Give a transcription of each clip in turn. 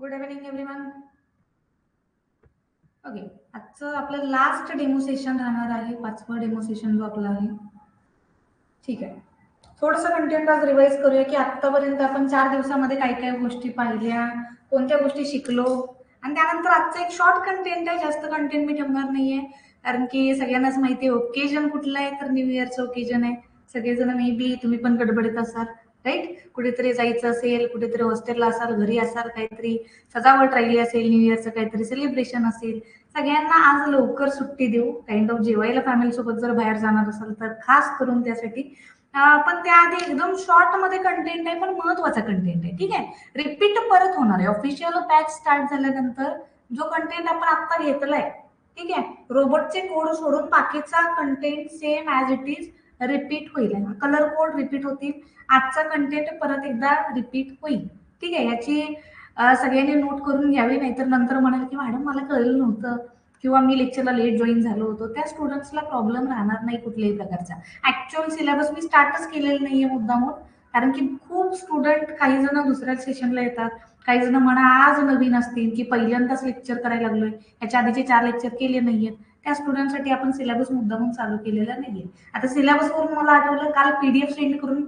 Good evening everyone. Okay, आजचं आपलं last demo session राहणार आहे, 5वं डेमो सेशन जो आपला आहे. ठीक आहे, थोडंसं कंटेंट आज रिवाइज करूया की आतापर्यंत आपण 4 दिवसामध्ये काय काय गोष्टी पाहिल्या, कोणत्या गोष्टी शिकलो, आणि त्यानंतर आजचं एक शॉर्ट कंटेंट आहे. जास्त कंटेंट मी ठेवणार नाहीये, कारण की सगळ्यांनाच माहिती आहे ओकेजन कुठलं आहे, तर न्यू इयरचं ओकेजन आहे. सगळेजण मे बी तुम्ही पण गडबडीत असाल, राईट? कुठेतरी जायचं असेल, कुठेतरी हॉस्टेलला असाल, घरी असाल, काहीतरी सजावट राहिली असेल, न्यू इयरचं काहीतरी सेलिब्रेशन असेल. सगळ्यांना आज लवकर सुट्टी देऊ, काइंड ऑफ जेवायला फॅमिली सोबत जर बाहेर जाणार असाल तर खास करून त्यासाठी. पण त्याआधी एकदम शॉर्ट मध्ये कंटेंट आहे, पण महत्वाचा कंटेंट आहे. ठीक आहे, रिपीट परत होणार आहे. ऑफिशियल बॅच स्टार्ट झाल्यानंतर जो कंटेंट आपण आता घेतलाय, ठीक आहे, रोबोटचे कोड सोडून बाकीचा content same as it is repeat होईल. कलर कोड रिपीट होतील, आजचा कंटेंट परत एकदा रिपीट होईल. ठीक आहे, याची सगळ्यांनी नोट करून घ्यावी, नाहीतर नंतर म्हणाल की मॅडम मला कळलं नव्हतं किंवा मी लेक्चरला लेट जॉईन झालो होतो. त्या स्टुडंट्सला प्रॉब्लेम राहणार नाही कुठल्याही प्रकारचा. ऍक्च्युअल सिलेबस मी स्टार्टच केलेलं नाहीये मुद्दामून, कारण की खूप स्टुडंट, काही जण दुसऱ्या सेशनला येतात, काही जण म्हणा आज नवीन असतील की पहिल्यांदाच लेक्चर करायला लागलोय, याच्या आधीचे 4 लेक्चर केले नाहीयेत. त्या स्टुडंटसाठी आपण सिलेबस मुद्दामून चालू केलेला नाहीये. आता सिलेबसवरून मला आठवलं, काल पीडीएफ सेंड करून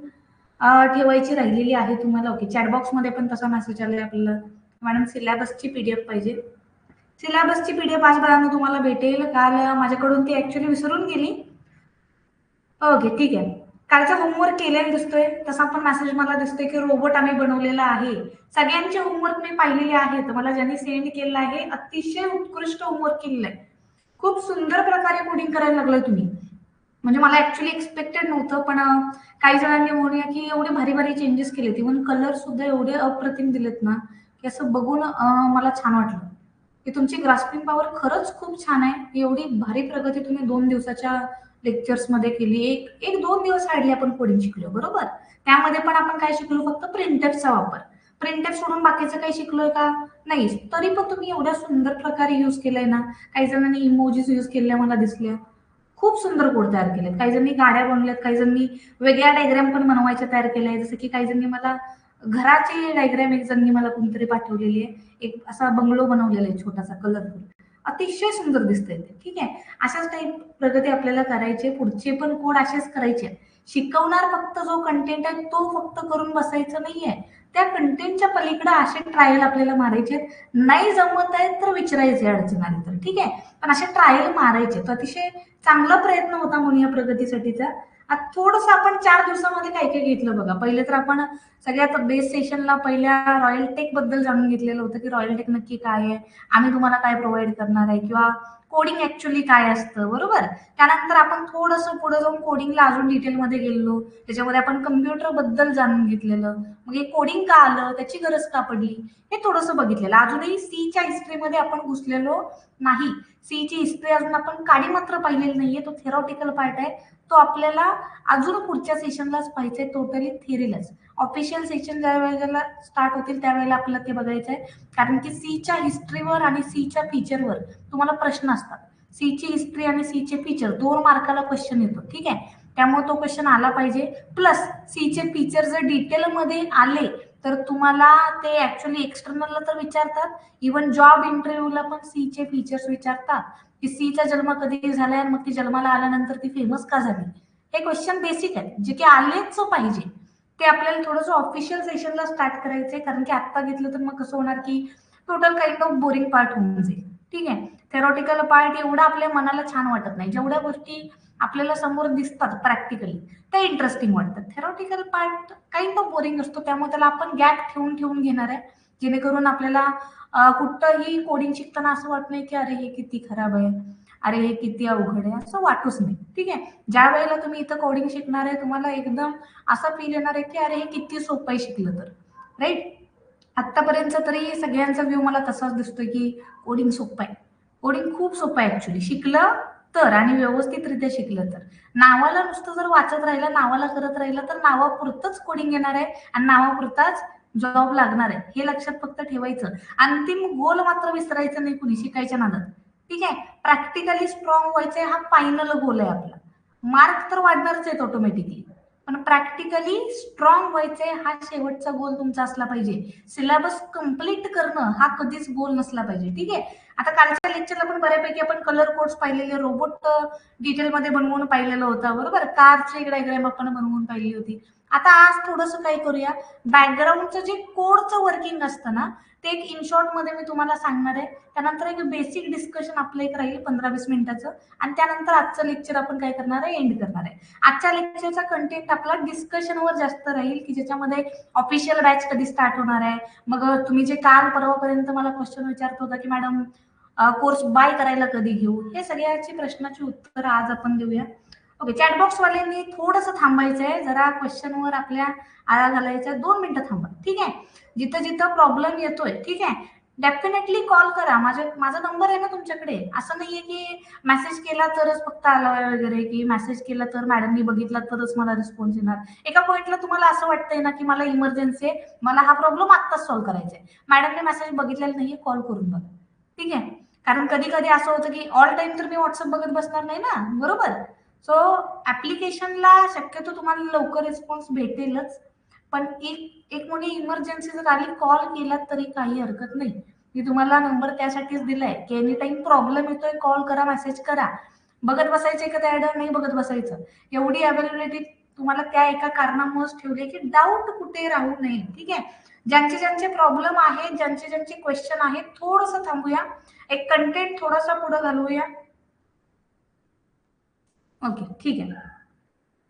ठेवायची राहिलेली आहे तुम्हाला. ओके, चॅटबॉक्समध्ये पण तसा मेसेज आलाय आपल्याला, मॅडम सिलेबसची पीडीएफ पाहिजे. सिलेबसची पीडीएफ आज बाळांनो तुम्हाला भेटेल. काल माझ्याकडून ती ऍक्च्युअली विसरून गेली. ओके, ठीक आहे. कालचा होमवर्क केलेला दिसतोय, तसा पण मेसेज मला दिसतोय की रोबोट आम्ही बनवलेला आहे. सगळ्यांचे होमवर्क मी पाहिलेले आहेत. मला ज्यांनी सेंड केलेलं आहे अतिशय उत्कृष्ट होमवर्क केलेलं आहे. खूप सुंदर प्रकारे कोडिंग करायला लागलाय तुम्ही. म्हणजे मला ऍक्च्युअली एक्सपेक्टेड नव्हतं, पण काही जणांनी म्हणूया की एवढे भारी भारी चेंजेस केलेत. इव्हन कलर सुद्धा एवढे अप्रतिम दिलेत ना, की असं बघून मला छान वाटलं की तुमची ग्रास्पिंग पॉवर खरंच खूप छान आहे. एवढी भारी प्रगती तुम्ही 2 दिवसाच्या लेक्चर्समध्ये केली. एक 2 दिवस हार्डली आपण कोडिंग शिकलो, बरोबर? त्यामध्ये पण आपण काय शिकलो? फक्त प्रिंटफचा वापर. प्रिंटफ सोडून बाकीचं काही शिकलोय का? नाही. तरी पण तुम्ही एवढ्या सुंदर प्रकारे युज केलंय ना. काही जणांनी इमोजीस युज केल्या मला दिसल्या. खूप सुंदर कोड तयार केलेत. काही जणांनी गाड्या बनवल्यात, काही जणांनी वेगळ्या डायग्राम पण बनवायच्या तयार केल्या आहे. जसं की काही जणांनी मला घराची डायग्राम, एक जणांनी मला कोणतरी पाठवलेली आहे. एक असा बंगलो बनवलेला आहे छोटासा, कलरफुल. अतिशय सुंदर दिसतंय ते. ठीक आहे, अशाच टाईप प्रगती आपल्याला करायची. पुढचे पण कोड असेच करायचे. शिकवणार फक्त जो कंटेंट आहे तो फक्त करून बसायचं नाहीये. त्या कंटेंटच्या पलीकडे असे ट्रायल आपल्याला मारायचे. नाही जमत आहे तर विचारायचे अडचण आली तर, ठीक आहे, पण असे ट्रायल मारायचे. तर अतिशय चांगला प्रयत्न होता म्हणून या प्रगतीसाठीचा. आता थोडंसं आपण 4 दिवसामध्ये काय काय घेतलं बघा. पहिले तर आपण सगळ्यात बेस सेशनला पहिल्या रॉयल टेक बद्दल जाणून घेतलेलं होतं की रॉयल टेक नक्की काय आहे, आम्ही तुम्हाला काय प्रोव्हाइड करणार आहे, किंवा कोडिंग ऍक्च्युअली काय असतं, बरोबर? त्यानंतर आपण थोडंसं पुढे जाऊन कोडिंगला अजून डिटेलमध्ये गेलो. त्याच्यामध्ये आपण कम्प्युटर बद्दल जाणून घेतलेलं. मग हे कोडिंग का आलं, त्याची गरज का पडली, हे थोडंसं बघितलेलं. अजूनही सीच्या हिस्ट्रीमध्ये आपण घुसलेलो नाही. सीची हिस्ट्री अजून आपण काडी मात्र पाहिलेली नाहीये. तो थेरॉटिकल पार्ट आहे, तो आपल्याला अजून पुढच्या सेशनलाच पाहिजे, टोटली थिअरीलाच. ऑफिशियल सेशन ज्या वेळेला स्टार्ट होतील त्यावेळेला आपल्याला ते बघायचं आहे, कारण की सीच्या हिस्ट्रीवर आणि सीच्या फीचरवर तुम्हाला प्रश्न असतात. सीची हिस्ट्री आणि सीचे फीचर 2 मार्काला क्वेश्चन येतो. ठीक आहे, त्यामुळे तो क्वेश्चन आला पाहिजे. प्लस सीचे फीचर जर डिटेलमध्ये आले तर तुम्हाला ते ऍक्च्युअली एक्सटर्नलला तर विचारतात, इव्हन जॉब इंटरव्ह्यूला पण सीचे फीचर्स विचारतात की सीचा जन्म कधी झालाय आणि मग ती जन्माला आल्यानंतर ती फेमस का झाली. हे क्वेश्चन बेसिक आहेत, जे की आलेच पाहिजे. ते आपल्याला थोडंसं ऑफिशियल सेशनला स्टार्ट करायचंय, कारण की आत्ता घेतलं तर मग कसं होणार की total kind of boring part होऊन जाईल. ठीक आहे, थेरॉटिकल पार्ट एवढा आपल्या मनाला छान वाटत नाही. जेवढ्या गोष्टी आपल्याला समोर दिसतात प्रॅक्टिकली त्या इंटरेस्टिंग वाटतात. Theoretical part kind of boring असतो, त्यामुळे त्याला आपण गॅप ठेवून ठेवून घेणार आहे, जेणेकरून आपल्याला कुठंही कोडिंग शिकताना असं वाटत नाही की अरे हे किती खराब आहे, अरे हे किती अवघड आहे, असं वाटूच नाही. ठीक आहे, ज्या वेळेला तुम्ही इथं कोडिंग शिकणार आहे तुम्हाला एकदम असा फील येणार आहे की अरे हे किती सोपं आहे शिकलं तर, राईट? आतापर्यंत तरी सगळ्यांचा व्ह्यू मला तसाच दिसतोय की कोडिंग सोपं आहे. कोडिंग खूप सोपं आहे ऍक्च्युअली, शिकलं तर आणि व्यवस्थितरित्या शिकलं तर. नावाला नुसतं जर वाचत राहिलं, नावाला करत राहिलं तर नावापुरतंच कोडिंग येणार आहे आणि नावापुरताच जॉब लागणार आहे. हे लक्षात फक्त ठेवायचं. अंतिम गोल मात्र विसरायचं नाही कुणी शिकायच्या नादात. ठीक आहे, प्रॅक्टिकली स्ट्रॉंग व्हायचंय, हा फायनल गोल आहे आपला. मार्क तर वाढणारच आहेत ऑटोमॅटिकली. पण प्रॅक्टिकली स्ट्रॉंग व्हायचंय हा शेवटचा गोल तुमचा असला पाहिजे. सिलेबस कम्प्लीट करणं हा कधीच गोल नसला पाहिजे. ठीक आहे. आता कालच्या लेक्चरला पण बऱ्यापैकी आपण कलर कोड्स पाहिलेले, रोबोट डिटेलमध्ये बनवून पाहिलेलं होतं बरोबर, कारची डायग्राम आपण बनवून पाहिली होती. आता आज थोडंसं काय करूया, बॅकग्राऊंडचं जे कोडचं वर्किंग असतं ना ते एक इन शॉर्ट मध्ये मी तुम्हाला सांगणार आहे. त्यानंतर एक बेसिक डिस्कशन आपलं एक राहील 15-20 मिनिटाचं, आणि त्यानंतर आजचं लेक्चर आपण काय करणार आहे, एंड करणार आहे. आजच्या लेक्चरचा कंटेंट आपला डिस्कशनवर जास्त राहील, की ज्याच्यामध्ये ऑफिशियल बॅच कधी स्टार्ट होणार आहे, मग तुम्ही जे काल परवापर्यंत मला क्वेश्चन विचारत होता की मॅडम कोर्स बाय करायला कधी घेऊ, हे सगळ्याची प्रश्नाची उत्तर आज आपण देऊया. ओके, चॅटबॉक्स वाल्यांनी थोडंसं थांबायचंय, जरा क्वेश्चनवर आपल्या आळा घालायचा, 2 मिनिटं थांबा. ठीक आहे. जिथं जिथं प्रॉब्लेम येतोय ठीक आहे डेफिनेटली कॉल करा. माझा नंबर आहे ना तुमच्याकडे. असं नाहीये की मेसेज केला तरच फक्त आला वगैरे, की मेसेज केला तर मॅडमनी बघितला तरच मला रिस्पॉन्स येणार. एका पॉइंटला तुम्हाला असं वाटतंय ना की मला इमर्जन्सी आहे, मला हा प्रॉब्लेम आत्ताच सॉल्व्ह करायचा आहे, मॅडमने मेसेज बघितलेला नाहीये, कॉल करून बघा. ठीक आहे. कारण कधी कधी असं होतं की ऑल टाइम तर मी व्हॉट्सअप बघत बसणार नाही ना, बरोबर. सो ऍप्लिकेशनला शक्यतो तुम्हाला लवकर रिस्पॉन्स भेटेलच, पण एक कोणी इमर्जन्सी जर आली, कॉल केला तरी काही हरकत नाही. मी तुम्हाला नंबर त्यासाठीच दिलाय की एनी टाइम प्रॉब्लेम येतोय, कॉल करा, मेसेज करा. बघत बसायचं का त्या नाही बघत बसायचं. एवढी अवेलेबिलिटी तुम्हाला त्या एका कारणामुळेच ठेवली की डाऊट कुठे राहू नये. ठीक आहे. ज्यांचे ज्यांचे प्रॉब्लेम आहेत, ज्यांचे ज्यांचे क्वेश्चन आहेत, थोडस थांबूया, एक कंटेंट थोडासा पुढे घालूया. ओके, ठीक आहे.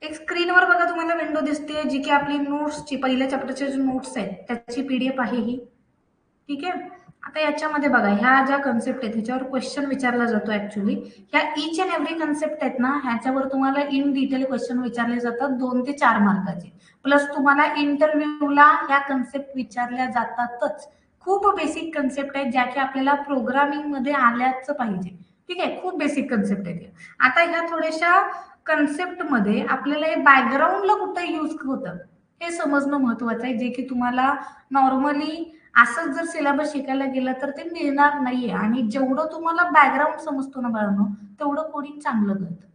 एक स्क्रीनवर बघा तुम्हाला विंडो दिसते, जी की आपली नोट्सची, पहिल्या चॅप्टरचे जे नोट्स आहेत त्याची पीडीएफ आहे ही. ठीक आहे. आता याच्यामध्ये बघा, ह्या ज्या कन्सेप्ट आहेत ह्याच्यावर क्वेश्चन विचारला जातो. ऍक्च्युली ह्या इच अँड एव्हरी कन्सेप्ट आहेत ना, ह्याच्यावर तुम्हाला इन डिटेल क्वेश्चन विचारले जातात, 2 ते 4 मार्काचे. प्लस तुम्हाला इंटरव्ह्यूला ह्या कन्सेप्ट विचारल्या जातातच. खूप बेसिक कन्सेप्ट आहेत ज्या की आपल्याला प्रोग्रामिंग मध्ये आल्याच पाहिजे. ठीक आहे. खूप बेसिक कन्सेप्ट आहेत. आता ह्या थोड्याशा कन्सेप्ट मध्ये आपल्याला हे बॅकग्राऊंडला कुठे यूज होतं हे समजणं महत्वाचं आहे, जे की तुम्हाला नॉर्मली असंच जर सिलेबस शिकायला गेला तर ते मिळणार नाहीये. आणि जेवढं तुम्हाला बॅकग्राऊंड समजतो ना बाळांनो, तेवढं कोडिंग चांगलं कळतं.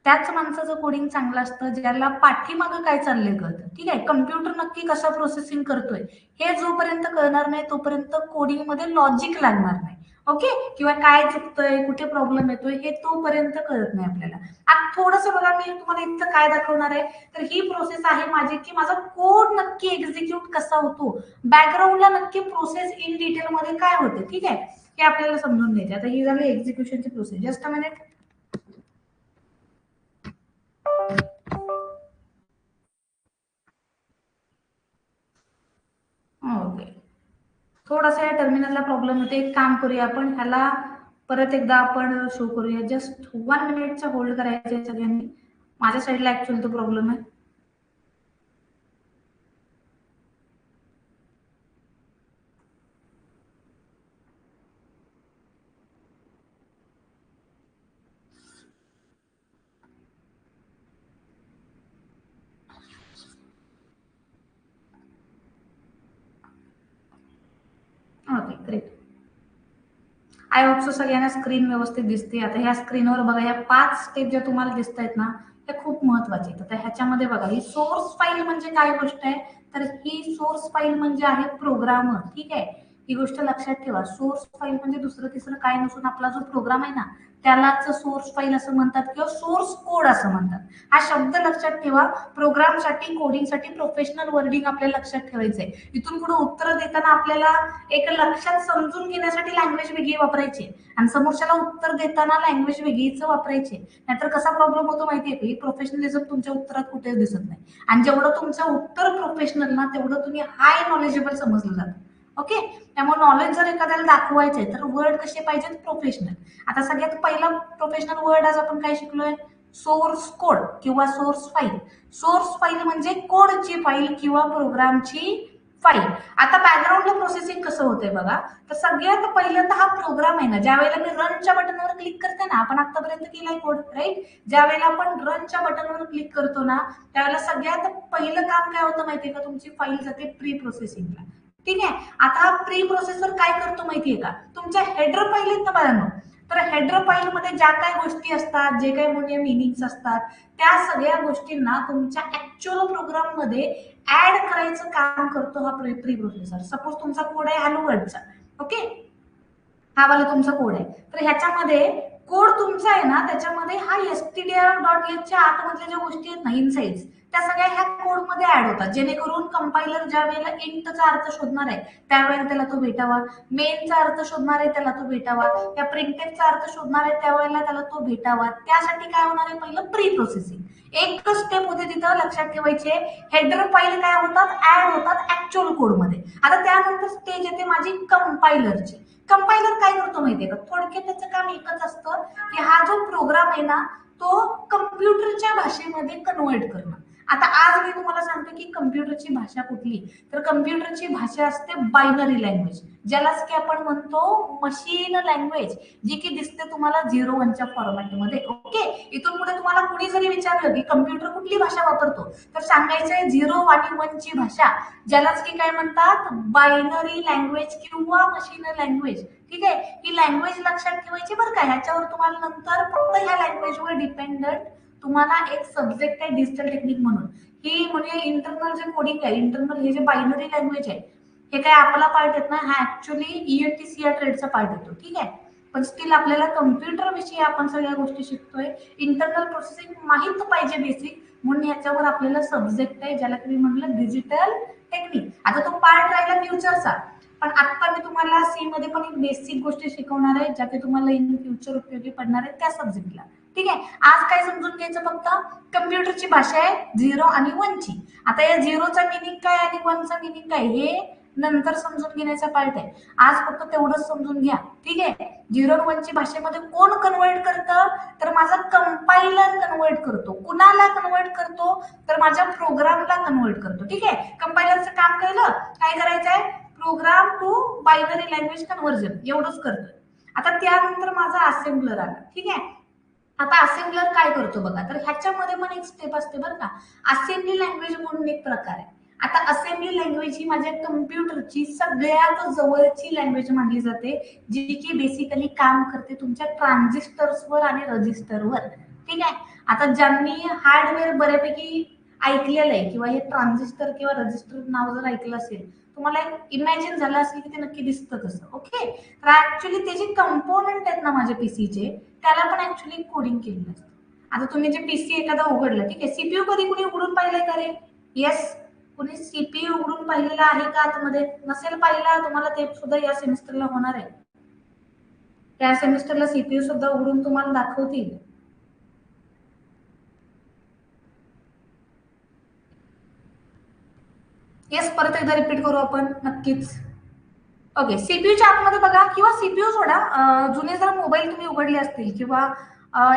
त्याच माणसाचं कोडिंग चांगलं असतं ज्याला पाठीमागं काय चाललंय कळतं. ठीक आहे. कम्प्युटर नक्की कसा प्रोसेसिंग करतोय हे जोपर्यंत कळणार नाही तोपर्यंत कोडिंग मध्ये लॉजिक लागणार नाही. ओके. किंवा काय चुकतंय, कुठे प्रॉब्लेम येतोय हे तोपर्यंत कळत नाही आपल्याला. आता थोडस बघा, मी तुम्हाला इथं काय दाखवणार आहे, तर ही प्रोसेस आहे माझी, की माझा कोड नक्की एक्झिक्यूट कसा होतो, बॅकग्राऊंडला नक्की प्रोसेस इन डिटेल मध्ये काय होते. ठीक आहे. हे आपल्याला समजून घ्यायचे. आता ही झाली एक्झिक्युशनची process. Just a minute. Okay. थोडासा या टर्मिनलला प्रॉब्लेम होते. एक काम करूया आपण, ह्याला परत एकदा आपण शो करूया. जस्ट 1 मिनिटचा होल्ड करायचे सगळ्यांनी. माझ्या साईडला ऍक्च्युअली तो प्रॉब्लेम आहे. Okay, great. I hope so सगळ्यांना स्क्रीन व्यवस्थित दिसते. आता ह्या स्क्रीनवर बघा, या 5 स्टेप ज्या तुम्हाला दिसत आहेत ना, त्या खूप महत्वाचे आहेत. आता ह्याच्यामध्ये बघा, ही सोर्स फाईल म्हणजे काय गोष्ट आहे, तर ही सोर्स फाईल म्हणजे आहे प्रोग्रामर. ठीक आहे. ही गोष्ट लक्षात ठेवा. सोर्स फाईल म्हणजे दुसरं तिसरं काय नसून आपला जो प्रोग्राम आहे ना त्यालाच सोर्स फाईल असं म्हणतात, किंवा सोर्स कोड असं म्हणतात. हा शब्द लक्षात ठेवा. प्रोग्रामसाठी, कोडिंगसाठी प्रोफेशनल वर्डिंग आपल्याला लक्षात ठेवायचंय. इथून पुढे उत्तर देताना आपल्याला एक लक्षात समजून घेण्यासाठी लँग्वेज वेगळी वापरायची आणि समोरच्याला उत्तर देताना लँग्वेज वेगळीच वापरायची. नाहीतर कसा प्रॉब्लेम होतो माहितीये का, ही प्रोफेशनलिझम तुमच्या उत्तरात कुठेच दिसत नाही. आणि जेवढं तुमचं उत्तर प्रोफेशनल ना, तेवढं तुम्ही हाय नॉलेजेबल समजलं जातं. ओके. त्यामुळे नॉलेज जर एखाद्याला दाखवायचंय तर वर्ड कसे पाहिजेत, प्रोफेशनल. आता सगळ्यात पहिला प्रोफेशनल वर्ड आज आपण काय शिकलोय, सोर्स कोड किंवा सोर्स फाईल. सोर्स फाईल म्हणजे कोडची फाईल किंवा प्रोग्रामची फाईल. आता बॅकग्राऊंडला प्रोसेसिंग कसं होतंय बघा, तर सगळ्यात पहिल्यांदा हा प्रोग्राम आहे ना, ज्या वेळेला मी रनच्या बटनवर क्लिक करते ना, आपण आतापर्यंत केलाय कोड राईट, ज्या वेळेला आपण रनच्या बटनवर क्लिक करतो ना, त्यावेळेला सगळ्यात पहिलं काम काय होतं माहितीये का, तुमची फाईल जाते प्री प्रोसेसिंगला. ठीक आहे. आता प्री प्रोसेसर काय करतो माहितीये का, तुमच्या हेडर फाईल आहेत ना बाळांनो, तर हेडर फाईल मध्ये ज्या काही गोष्टी असतात, जे काही म्हणजे मिनिंग्स असतात, त्या सगळ्या गोष्टींना तुमच्या ऍक्च्युअल प्रोग्राम मध्ये ऍड करायचं काम करतो हा प्री प्रोसेसर. सपोज तुमचा कोड आहे हॅलो वर्ल्डचा, ओके, हा वाला तुमचा कोड आहे, तर ह्याच्यामध्ये कोड तुमचा आहे ना, त्याच्यामध्ये हा stdr.h च्या आतमधल्या ज्या गोष्टी आहेत ना, इनसाइड्स, त्या सगळ्या ह्या कोड मध्ये ऍड होतात, जेणेकरून कंपायलर ज्या वेळेला इंटचा अर्थ शोधणार आहे त्यावेळेला त्याला तो भेटावा, मेनचा अर्थ शोधणार आहे त्याला तो भेटावा, या प्रिंटेडचा अर्थ शोधणार आहे त्यावेळेला त्याला तो भेटावा. त्यासाठी काय होणार आहे, पहिलं प्री प्रोसेसिंग. एकच स्टेप होते तिथं, लक्षात ठेवायचे. हेडर फाईल काय होतात, ऍड होतात ऍक्च्युअल कोडमध्ये. आता त्यानंतर स्टेज येते माझी कंपायलरची. कंपायलर काय करतो माहितीये का, थोडक्यात त्याचं काम एकच असतं की हा जो प्रोग्राम आहे ना, तो कम्प्युटरच्या भाषेमध्ये कन्वर्ट करणं. आता आज मी तुम्हाला सांगतो की कम्प्युटरची भाषा कुठली, तर कम्प्युटरची भाषा असते बायनरी लँग्वेज, ज्यालाच की आपण म्हणतो मशीन लँग्वेज, जी की दिसते तुम्हाला 0-1च्या फॉर्मॅटमध्ये. ओके, इथून पुढे तुम्हाला कुणी जरी विचारलं की कम्प्युटर कुठली भाषा वापरतो, तर सांगायचंय 0 आणि 1ची भाषा, ज्यालाच की काय म्हणतात, बायनरी लँग्वेज किंवा मशीन लँग्वेज. ठीक आहे, ही लँग्वेज लक्षात ठेवायची बरं का. ह्याच्यावर तुम्हाला नंतर फक्त ह्या लँग्वेजवर डिपेंडंट तुम्हाला एक सब्जेक्ट आहे डिजिटल टेक्निक म्हणून. ही म्हणजे इंटरनल जे कोडिंग आहे, इंटरनल हे जे बायनरी लँग्वेज आहे, हे काय आपला पार्ट येत ना, हा ऍक्च्युअली ईएनटीसी या ट्रेडचा पार्ट येतो. ठीक आहे, पण स्टील आपल्याला कम्प्युटर विषयी आपण सगळ्या गोष्टी शिकतोय, इंटरनल प्रोसेसिंग माहित पाहिजे बेसिक, म्हणून याच्यावर आपल्याला सब्जेक्ट आहे ज्याला तुम्ही म्हटलं डिजिटल टेक्निक. आता तो पार्ट राहिला फ्युचरचा, पण आता मी तुम्हाला सी मध्ये पण एक बेसिक गोष्टी शिकवणार आहे ज्या की तुम्हाला इन फ्युचर उपयोगी पडणार आहे त्या सब्जेक्टला. ठीक आहे, आज काय समजून घ्यायचं, फक्त कम्प्युटरची भाषा आहे 0 आणि 1ची. आता या 0चा मिनिंग काय आणि 1चा मिनिंग काय हे नंतर समजून घेण्याचा पार्ट आहे, आज फक्त तेवढंच समजून घ्या. ठीक आहे, 0 आणि 1ची भाषेमध्ये कोण कन्वर्ट करतं, तर माझा कंपायलर कन्वर्ट करतो. कुणाला कन्वर्ट करतो, तर माझ्या प्रोग्रामला कन्वर्ट करतो. ठीक आहे, कंपायलरचं काम कळलं, काय करायचं आहे, program to binary language conversion, एवढंच करतं. आता त्यानंतर माझा असेंबलर आला. ठीक आहे, आता असेंबलर काय करतो बघा, तर ह्याच्यामध्ये पण एक स्टेप असते बरं का. असेंब्ली लँग्वेज म्हणून एक प्रकार आहे. आता असेंब्ली लँग्वेज ही माझ्या कम्प्युटरची सगळ्यात जवळची लँग्वेज मानली जाते, जी की बेसिकली काम करते तुमच्या ट्रान्झिस्टर्सवर आणि रजिस्टरवर. ठीक आहे, आता ज्यांनी हार्डवेअर बऱ्यापैकी ऐकलेलं आहे किंवा हे ट्रान्झिस्टर किंवा रजिस्टर नाव जर ऐकलं असेल, तुम्हाला एक इमॅजिन झालं असेल की ते नक्की दिसतं कसं. ओके, तर ऍक्च्युली ते जे कंपोनंट आहेत ना माझ्या पीसीचे, त्याला पण ऍक्च्युली कोडिंग केलेलं असतं. आता तुम्ही जे पीसी एखादा उघडलं, ठीक आहे, सीपीयू कधी कुणी उघडून पाहिलंय का रे, येस, कुणी सीपीयू उघडून पाहिलेला आहे का आतमध्ये, नसेल पाहिला तुम्हाला ते सुद्धा या सेमिस्टरला होणार आहे. त्या सेमिस्टरला सीपीयू सुद्धा उघडून तुम्हाला दाखवतील. येस, परत एकदा रिपीट करू आपण नक्कीच. ओके, सीपीयूच्या आतमध्ये बघा, किंवा सीपीयू सोडा, जुने जर मोबाईल तुम्ही उघडले असतील किंवा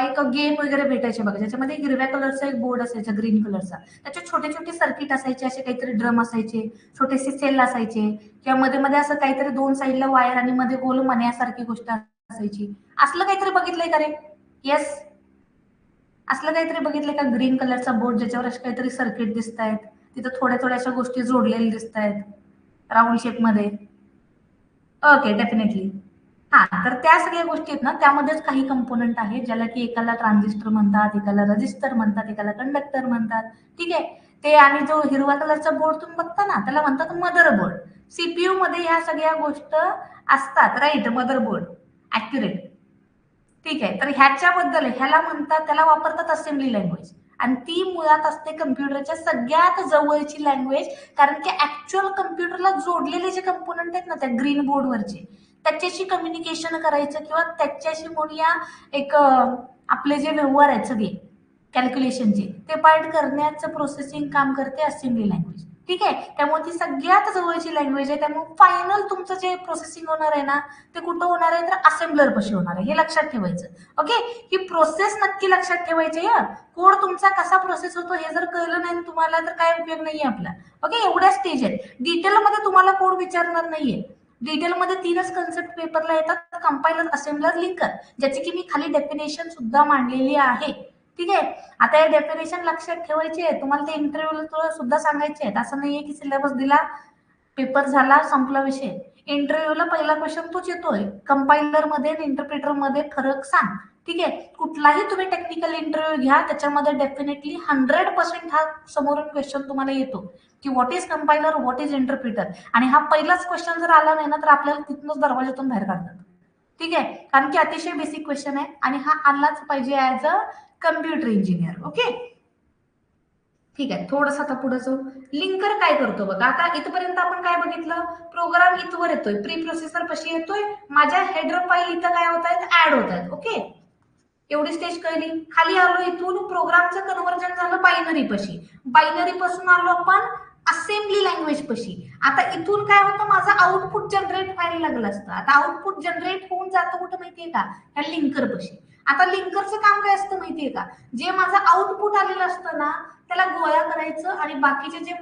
एक गेम वगैरे भेटायचे बघा, ज्याच्यामध्ये हिरव्या कलरचा एक बोर्ड असायचा, ग्रीन कलरचा, त्याचे छोटे छोटे सर्किट असायचे, असे काहीतरी ड्रम असायचे, छोटेसे सेल असायचे, किंवा मध्ये मध्ये असं काहीतरी दोन साईडला वायर आणि मध्ये गोल मण्यासारखी गोष्ट असायची. असलं काहीतरी बघितलंय का रे, येस, असलं काहीतरी बघितलंय का, ग्रीन कलरचा बोर्ड ज्याच्यावर असे काहीतरी सर्किट दिसत आहेत, तिथं थोड्या थोड्याशा गोष्टी जोडलेल्या दिसत आहेत राऊंड शेपमध्ये. Okay, definitely. हा, तर त्या सगळ्या गोष्टी आहेत ना, त्यामध्येच काही कंपोनंट आहेत ज्याला की एकाला ट्रान्झिस्टर म्हणतात, एकाला रजिस्टर म्हणतात, एकाला कंडक्टर म्हणतात. ठीक आहे, ते आणि जो हिरवा कलरचा बोर्ड तुम्ही बघता ना, त्याला म्हणतात मदरबोर्ड. सीपीयू मध्ये ह्या सगळ्या गोष्ट असतात, राईट, मदरबोर्ड, ऍक्युरेट. ठीक आहे, तर ह्याच्याबद्दल ह्याला म्हणतात, त्याला वापरतात असेंब्ली लँग्वेज, आणि ती मुळात असते कम्प्युटरच्या सगळ्यात जवळची लँग्वेज, कारण की ऍक्च्युअल कम्प्युटरला जोडलेले जे कंपोनंट आहेत ना त्या ग्रीन बोर्डवरचे, त्याच्याशी कम्युनिकेशन करायचं किंवा त्याच्याशी म्हणूया एक आपले जे व्यवहार आहेत सगळे कॅल्क्युलेशनचे, ते पार्ट करण्याचं प्रोसेसिंग काम करते असेंब्ली लँग्वेज. ठीक आहे, त्यामुळे ती सगळ्यात जवळची लँग्वेज आहे. त्यामुळे फायनल तुमचं जे प्रोसेसिंग होणार आहे ना, ते कुठं होणार आहे, तर असेंब्लर पाशी होणार आहे, हे लक्षात ठेवायचं. ओके, ही प्रोसेस नक्की लक्षात ठेवायची आहे. कोड तुमचा कसा प्रोसेस होतो हे जर कळलं नाही तुम्हाला तर काय उपयोग नाहीये आपला. ओके, एवढ्या स्टेज आहेत, डिटेलमध्ये तुम्हाला कोड विचारणार नाहीये. डिटेलमध्ये 3च कन्सेप्ट पेपरला येतात, कंपायलर, असेंब्लर, लिंकर, ज्याची की मी खाली डेफिनेशन सुद्धा मांडलेली आहे. ठीक आहे, आता हे डेफिनेशन लक्षात ठेवायचे आहे, तुम्हाला ते इंटरव्ह्यू सुद्धा सांगायचे आहेत. असं नाहीये की सिलेबस दिला, पेपर झाला, संपला विषय. इंटरव्ह्यूला पहिला क्वेश्चन तोच येतोय, कंपायलर मध्ये आणि इंटरप्रिटर मध्ये फरक सांग. ठीक आहे, कुठलाही तुम्ही टेक्निकल इंटरव्ह्यू घ्या, त्याच्यामध्ये डेफिनेटली 100% हा समोरून क्वेश्चन तुम्हाला येतो की what is compiler, what is interpreter. आणि हा पहिलाच क्वेश्चन जर आला नाही ना तर आपल्याला तिथूनच दरवाजातून बाहेर काढतात. ठीक आहे, कारण की अतिशय बेसिक क्वेश्चन आहे आणि हा आलाच पाहिजे as a computer engineer. Okay, ठीक आहे. थोडंसं आता पुढे जाऊ. लिंकर काय करतो बघा. आता इथपर्यंत आपण काय बघितलं, प्रोग्राम इथवर येतोय, प्री प्रोसेसर पशी येतोय, माझ्या हेडर फाईल इथं काय होत आहेत, ऍड होत आहेत. ओके, एवढी स्टेज कळली. खाली आलो, इथून प्रोग्रामचं कन्व्हर्जन झालं बायनरी पशी, बायनरी पासून आलो आपण असेंब्ली लँग्वेज पशी. आता इथून काय होतं, माझं आउटपुट जनरेट व्हायला लागलं असतं. आता आउटपुट जनरेट होऊन जातं कुठं माहितीये का, ह्या लिंकर पशी. आता लिंकरचं काम काय असतं माहितीये का, जे माझं आउटपुट आलेलं असतं ना त्याला गोळा करायचं आणि बाकीचे जे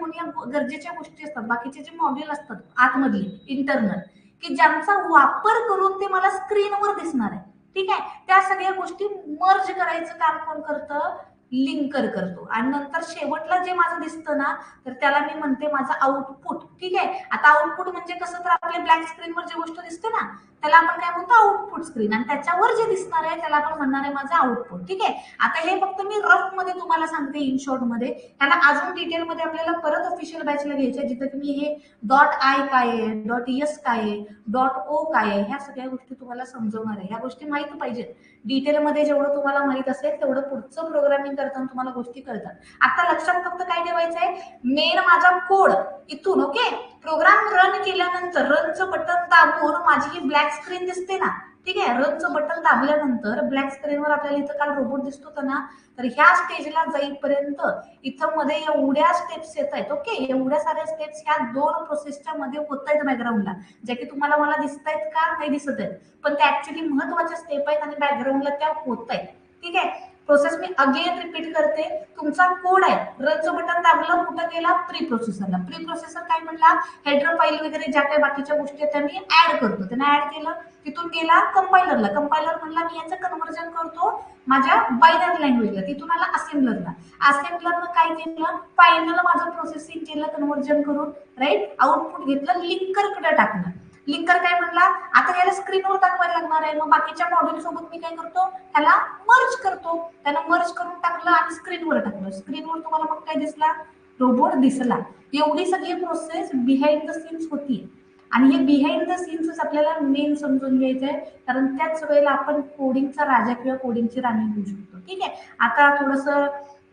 गरजेच्या गोष्टी असतात, बाकीचे जे मॉड्यूल असतात आतमधले इंटरनल, की ज्यांचा वापर करून ते मला स्क्रीनवर दिसणार आहे. ठीक आहे, त्या सगळ्या गोष्टी मर्ज करायचं काम कोण करतं, लिंकर करतो. आणि नंतर शेवटला जे माझं दिसतं ना तर त्याला मी म्हणते माझं आउटपुट. ठीक आहे, आता आउटपुट म्हणजे कसं, तर आपल्या ब्लॅक स्क्रीनवर जे गोष्ट दिसते ना त्याला आपण काय म्हणतो, आउटपुट स्क्रीन. आणि त्याच्यावर जे दिसणार आहे त्याला आपण म्हणणार आहे माझं आउटपुट. ठीक आहे, आता हे फक्त मी रफ मध्ये तुम्हाला सांगते, इन शॉर्ट मध्ये. ह्याला अजून डिटेल मध्ये आपल्याला परत ऑफिशियल बॅचला घ्यायचं, जिथं की मी हे डॉट आय काय आहे, डॉट एस काय आहे, डॉट ओ काय आहे, ह्या सगळ्या गोष्टी तुम्हाला समजवणार आहे. ह्या गोष्टी माहिती पाहिजेत. डिटेलमध्ये जेवढं तुम्हाला माहित असेल तेवढं पुढचं प्रोग्रामिंग करताना तुम्हाला गोष्टी कळतात. आता लक्षात फक्त काय ठेवायचं आहे, मेन माझा कोड इथून. ओके, प्रोग्राम रन केल्यानंतर रनचं बटन दाबून माझी ही ब्लॅक स्क्रीन दिसते ना. ठीक आहे, रनचं बटन दाबल्यानंतर ब्लॅक स्क्रीनवर आपल्याला इथं काल रोबोट दिसत होता ना, तर ह्या स्टेजला जाईपर्यंत इथं मध्ये एवढ्या स्टेप्स येत आहेत. ओके, एवढ्या साऱ्या स्टेप्स ह्या दोन प्रोसेसच्या मध्ये होत आहेत बॅकग्राऊंडला, ज्या की तुम्हाला मला दिसत आहेत का, नाही दिसत आहेत, पण त्या ऍक्च्युली महत्वाच्या स्टेप आहेत आणि बॅकग्राऊंडला त्या होत आहेत. ठीक आहे, प्रोसेस मी अगेन रिपीट करते. तुमचा कोड आहे, रनचं बटन दाबलं, कुठं गेला, प्री प्रोसेसरला. प्री प्रोसेसर काय म्हणला, हेडर फाईल वगैरे ज्या काही बाकीच्या गोष्टी आहेत त्या मी ऍड करतो, त्यांना ऍड केलं, तिथून गेला कंपायलरला. कंपायलर म्हणला मी याचं कन्व्हर्जन करतो माझ्या बायनरी लँग्वेजला, तिथून आला असेंब्लरला. असेंब्लरनं काय केलं, फायनल माझं प्रोसेसिंग केलं कन्व्हर्जन करून, राईट. आउटपुट घेतलं, लिंकरकडे टाकलं. लिंकर काय म्हणला, आता याला स्क्रीनवर दाखवायला लागणार आहे, मग बाकीच्या मॉड्यूल सोबत मी काय करतो, त्याला मर्ज करतो. त्याला मर्ज करून टाकलं आणि स्क्रीनवर टाकलं. स्क्रीनवर तुम्हाला मग काय दिसला, रोबोट दिसला. एवढी सगळी प्रोसेस बिहाइंड द सीन्स होती. आणि हे बिहाइंड द सीन्स आपल्याला मेन समजून घ्यायचं आहे, कारण त्याच वेळेला आपण कोडिंगचा राजा किंवा कोडिंगची राणी होऊ शकतो. ठीक आहे, आता थोडंसं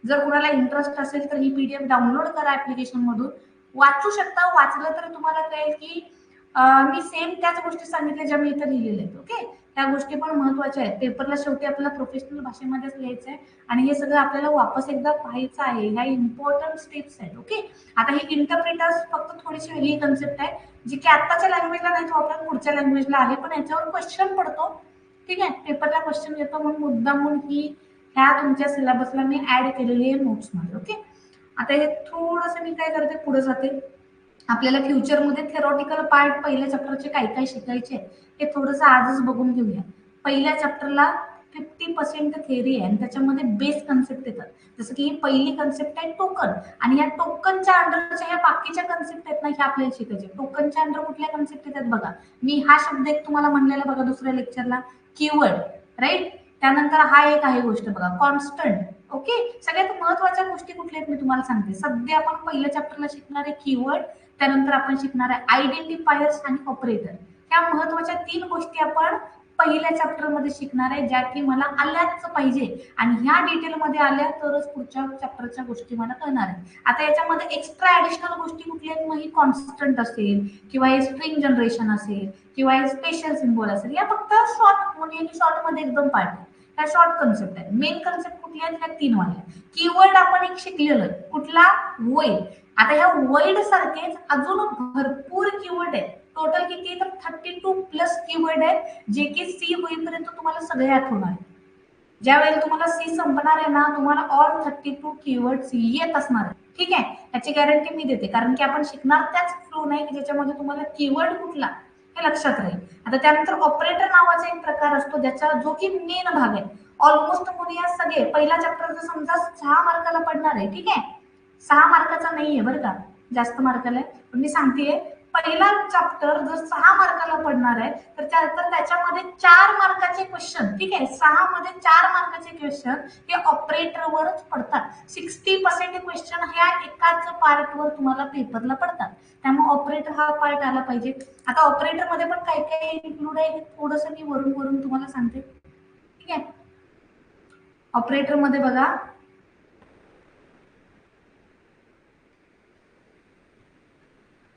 जर कुणाला इंटरेस्ट असेल तर ही पीडीएफ डाउनलोड करा ऍप्लिकेशन मधून, वाचू शकता. वाचलं तर तुम्हाला कळेल की मी सेम त्याच गोष्टी सांगितल्या ज्या मी इथे लिहिलेल्या आहेत. ओके, त्या गोष्टी पण महत्वाच्या आहेत. पेपरला शेवटी आपल्याला प्रोफेशनल भाषेमध्येच लिहायचं आहे आणि हे सगळं आपल्याला वापस एकदा पाहायचं आहे. ह्या इम्पॉर्टंट स्टेप्स आहेत. ओके, आता ही इंटरप्रिटर्स फक्त थोडीशी वेगळी कन्सेप्ट आहे, जी की आत्ताच्या लँग्वेजला नाही वापरत, पुढच्या लँग्वेजला आहे, पण याच्यावर क्वेश्चन पडतो. ठीक आहे, पेपरला क्वेश्चन येतो म्हणून मुद्दामून ही ह्या तुमच्या सिलेबसला मी ऍड केलेली आहे नोट्स मध्ये. ओके, आता हे थोडंसं मी काय करते, पुढे जाते. आपल्याला फ्युचरमध्ये थेरॉटिकल पार्ट पहिल्या चॅप्टरचे काय काय शिकायचे हे थोडंसं आजच बघून घेऊया. पहिल्या चॅप्टरला 50% थेअरी आहे आणि त्याच्यामध्ये बेस कन्सेप्ट येतात. जसं की ही पहिली कन्सेप्ट आहे टोकन, आणि या टोकनच्या अंडरच्या ह्या बाकीच्या कन्सेप्ट आहेत ना, ह्या आपल्याला शिकायचे. टोकनच्या अंडर कुठल्या कन्सेप्ट येतात बघा, मी हा शब्द एक तुम्हाला म्हणलेला बघा दुसऱ्या लेक्चरला, कीवर्ड, राईट. त्यानंतर हा एक आहे गोष्ट बघा, कॉन्स्टंट. ओके, सगळ्यात महत्वाच्या गोष्टी कुठल्या आहेत मी तुम्हाला सांगते. सध्या आपण पहिल्या चॅप्टरला शिकणार आहे कीवर्ड, त्यानंतर आपण शिकणार आहे आयडेंटिफायर्स आणि ऑपरेटर. ह्या महत्वाच्या 3 गोष्टी आपण पहिल्या चॅप्टर मध्ये शिकणार आहे, ज्या की मला आल्याच पाहिजे आणि ह्या डिटेलमध्ये आल्या तरच पुढच्या चॅप्टरच्या गोष्टी मला कळणार आहे. आता याच्यामध्ये एक्स्ट्रा ऍडिशनल गोष्टी कुठल्या आहेत, मग ही कॉन्स्टंट असेल किंवा हे स्ट्रिंग जनरेशन असेल किंवा हे स्पेशल सिम्बॉल असेल, या फक्त शॉर्ट म्हणजे शॉर्ट मध्ये एकदम पार्ट आहे. ह्या शॉर्ट कन्सेप्ट आहे. मेन कन्सेप्ट कुठल्या आहेत, ह्या 3 वाल्या. कीवर्ड आपण एक शिकलेलं, कुठला, वोइड. आता ह्या वोइड सारखेच अजून भरपूर कीवर्ड आहेत. टोटल किती, तर 32+ कीवर्ड आहेत, जे की सी होईपर्यंत तुम्हाला सगळे आठवणार आहे. ज्या वेळेला तुम्हाला सी संपणार आहे ना, तुम्हाला ऑल 32 कीवर्ड्स येत असणार आहे. ठीक आहे, याची गॅरंटी मी देते, कारण की आपण शिकणार त्याच फ्लो नाही की ज्याच्यामध्ये तुम्हाला कीवर्ड कुठला हे लक्षात राहील. आता त्यानंतर ऑपरेटर नावाचा एक प्रकार असतो, ज्याचा जो की मेन भाग आहे. ऑलमोस्ट मुली सगळे पहिला चॅप्टर जर समजा 6 मार्काला पडणार आहे. ठीक आहे, 6 मार्काचा नाहीये बरं का, जास्त मार्काला आहे, पण मी सांगतेय पहिला चॅप्टर जर 6 मार्काला पडणार आहे तर त्याच्यामध्ये 4 मार्काचे क्वेश्चन, ठीक आहे, 6 मध्ये 4 मार्काचे क्वेश्चन हे ऑपरेटरवरच पडतात. 60% क्वेश्चन ह्या एकाच पार्टवर तुम्हाला पेपरला पडतात. त्यामुळे ऑपरेटर हा पार्ट आला पाहिजे. आता ऑपरेटर मध्ये पण काय काय इन्क्लूड आहे हे थोडंसं मी वरून वरून तुम्हाला सांगते, ठीक आहे. ऑपरेटर मध्ये बघा,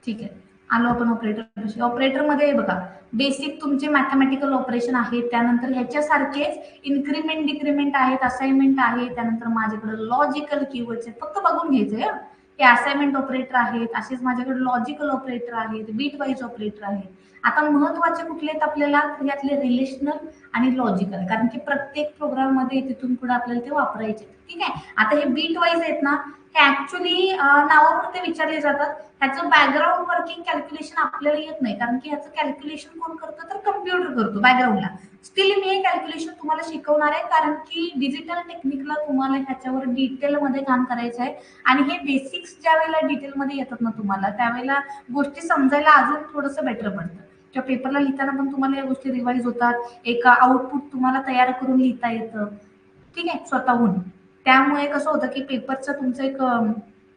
ठीक आहे, आलो आपण ऑपरेटर. ऑपरेटर मध्ये बघा बेसिक तुमचे मॅथमॅटिकल ऑपरेशन आहे, त्यानंतर ह्याच्यासारखेच इन्क्रीमेंट डिक्रीमेंट आहेत, असाइनमेंट आहे, त्यानंतर माझ्याकडे लॉजिकल कीवर्ड्स आहेत, फक्त बघून घ्यायचंय. हे असाइनमेंट ऑपरेटर आहेत, असेच माझ्याकडे लॉजिकल ऑपरेटर आहेत, बीट वाईज ऑपरेटर आहेत. आता महत्वाचे कुठले आहेत आपल्याला, यातले रिलेशनल आणि लॉजिकल, कारण की प्रत्येक प्रोग्राम मध्ये तिथून पुढे आपल्याला ते वापरायचे, ठीक आहे. आता हे बीट वाईज आहेत ना, हे ऍक्च्युली नावापुरते विचारले जातात. ह्याचं बॅकग्राऊंड वर्किंग कॅल्क्युलेशन आपल्याला येत नाही, कारण की ह्याचं कॅल्क्युलेशन कोण करतं तर कम्प्युटर करतो बॅकग्राऊंडला. स्टील मी हे कॅल्क्युलेशन तुम्हाला शिकवणार आहे, कारण की डिजिटल टेक्निकला तुम्हाला ह्याच्यावर डिटेलमध्ये काम करायचं आहे. आणि हे बेसिक्स ज्या वेळेला डिटेलमध्ये येतात ना तुम्हाला, त्यावेळेला गोष्टी समजायला अजून थोडंसं बेटर पडतं. किंवा पेपरला लिहिताना पण तुम्हाला या गोष्टी रिवाईज होतात, एक आउटपुट तुम्हाला तयार करून लिहिता येतं, ठीक आहे, स्वतःहून. त्यामुळे कसं होतं की पेपरचं तुमचं एक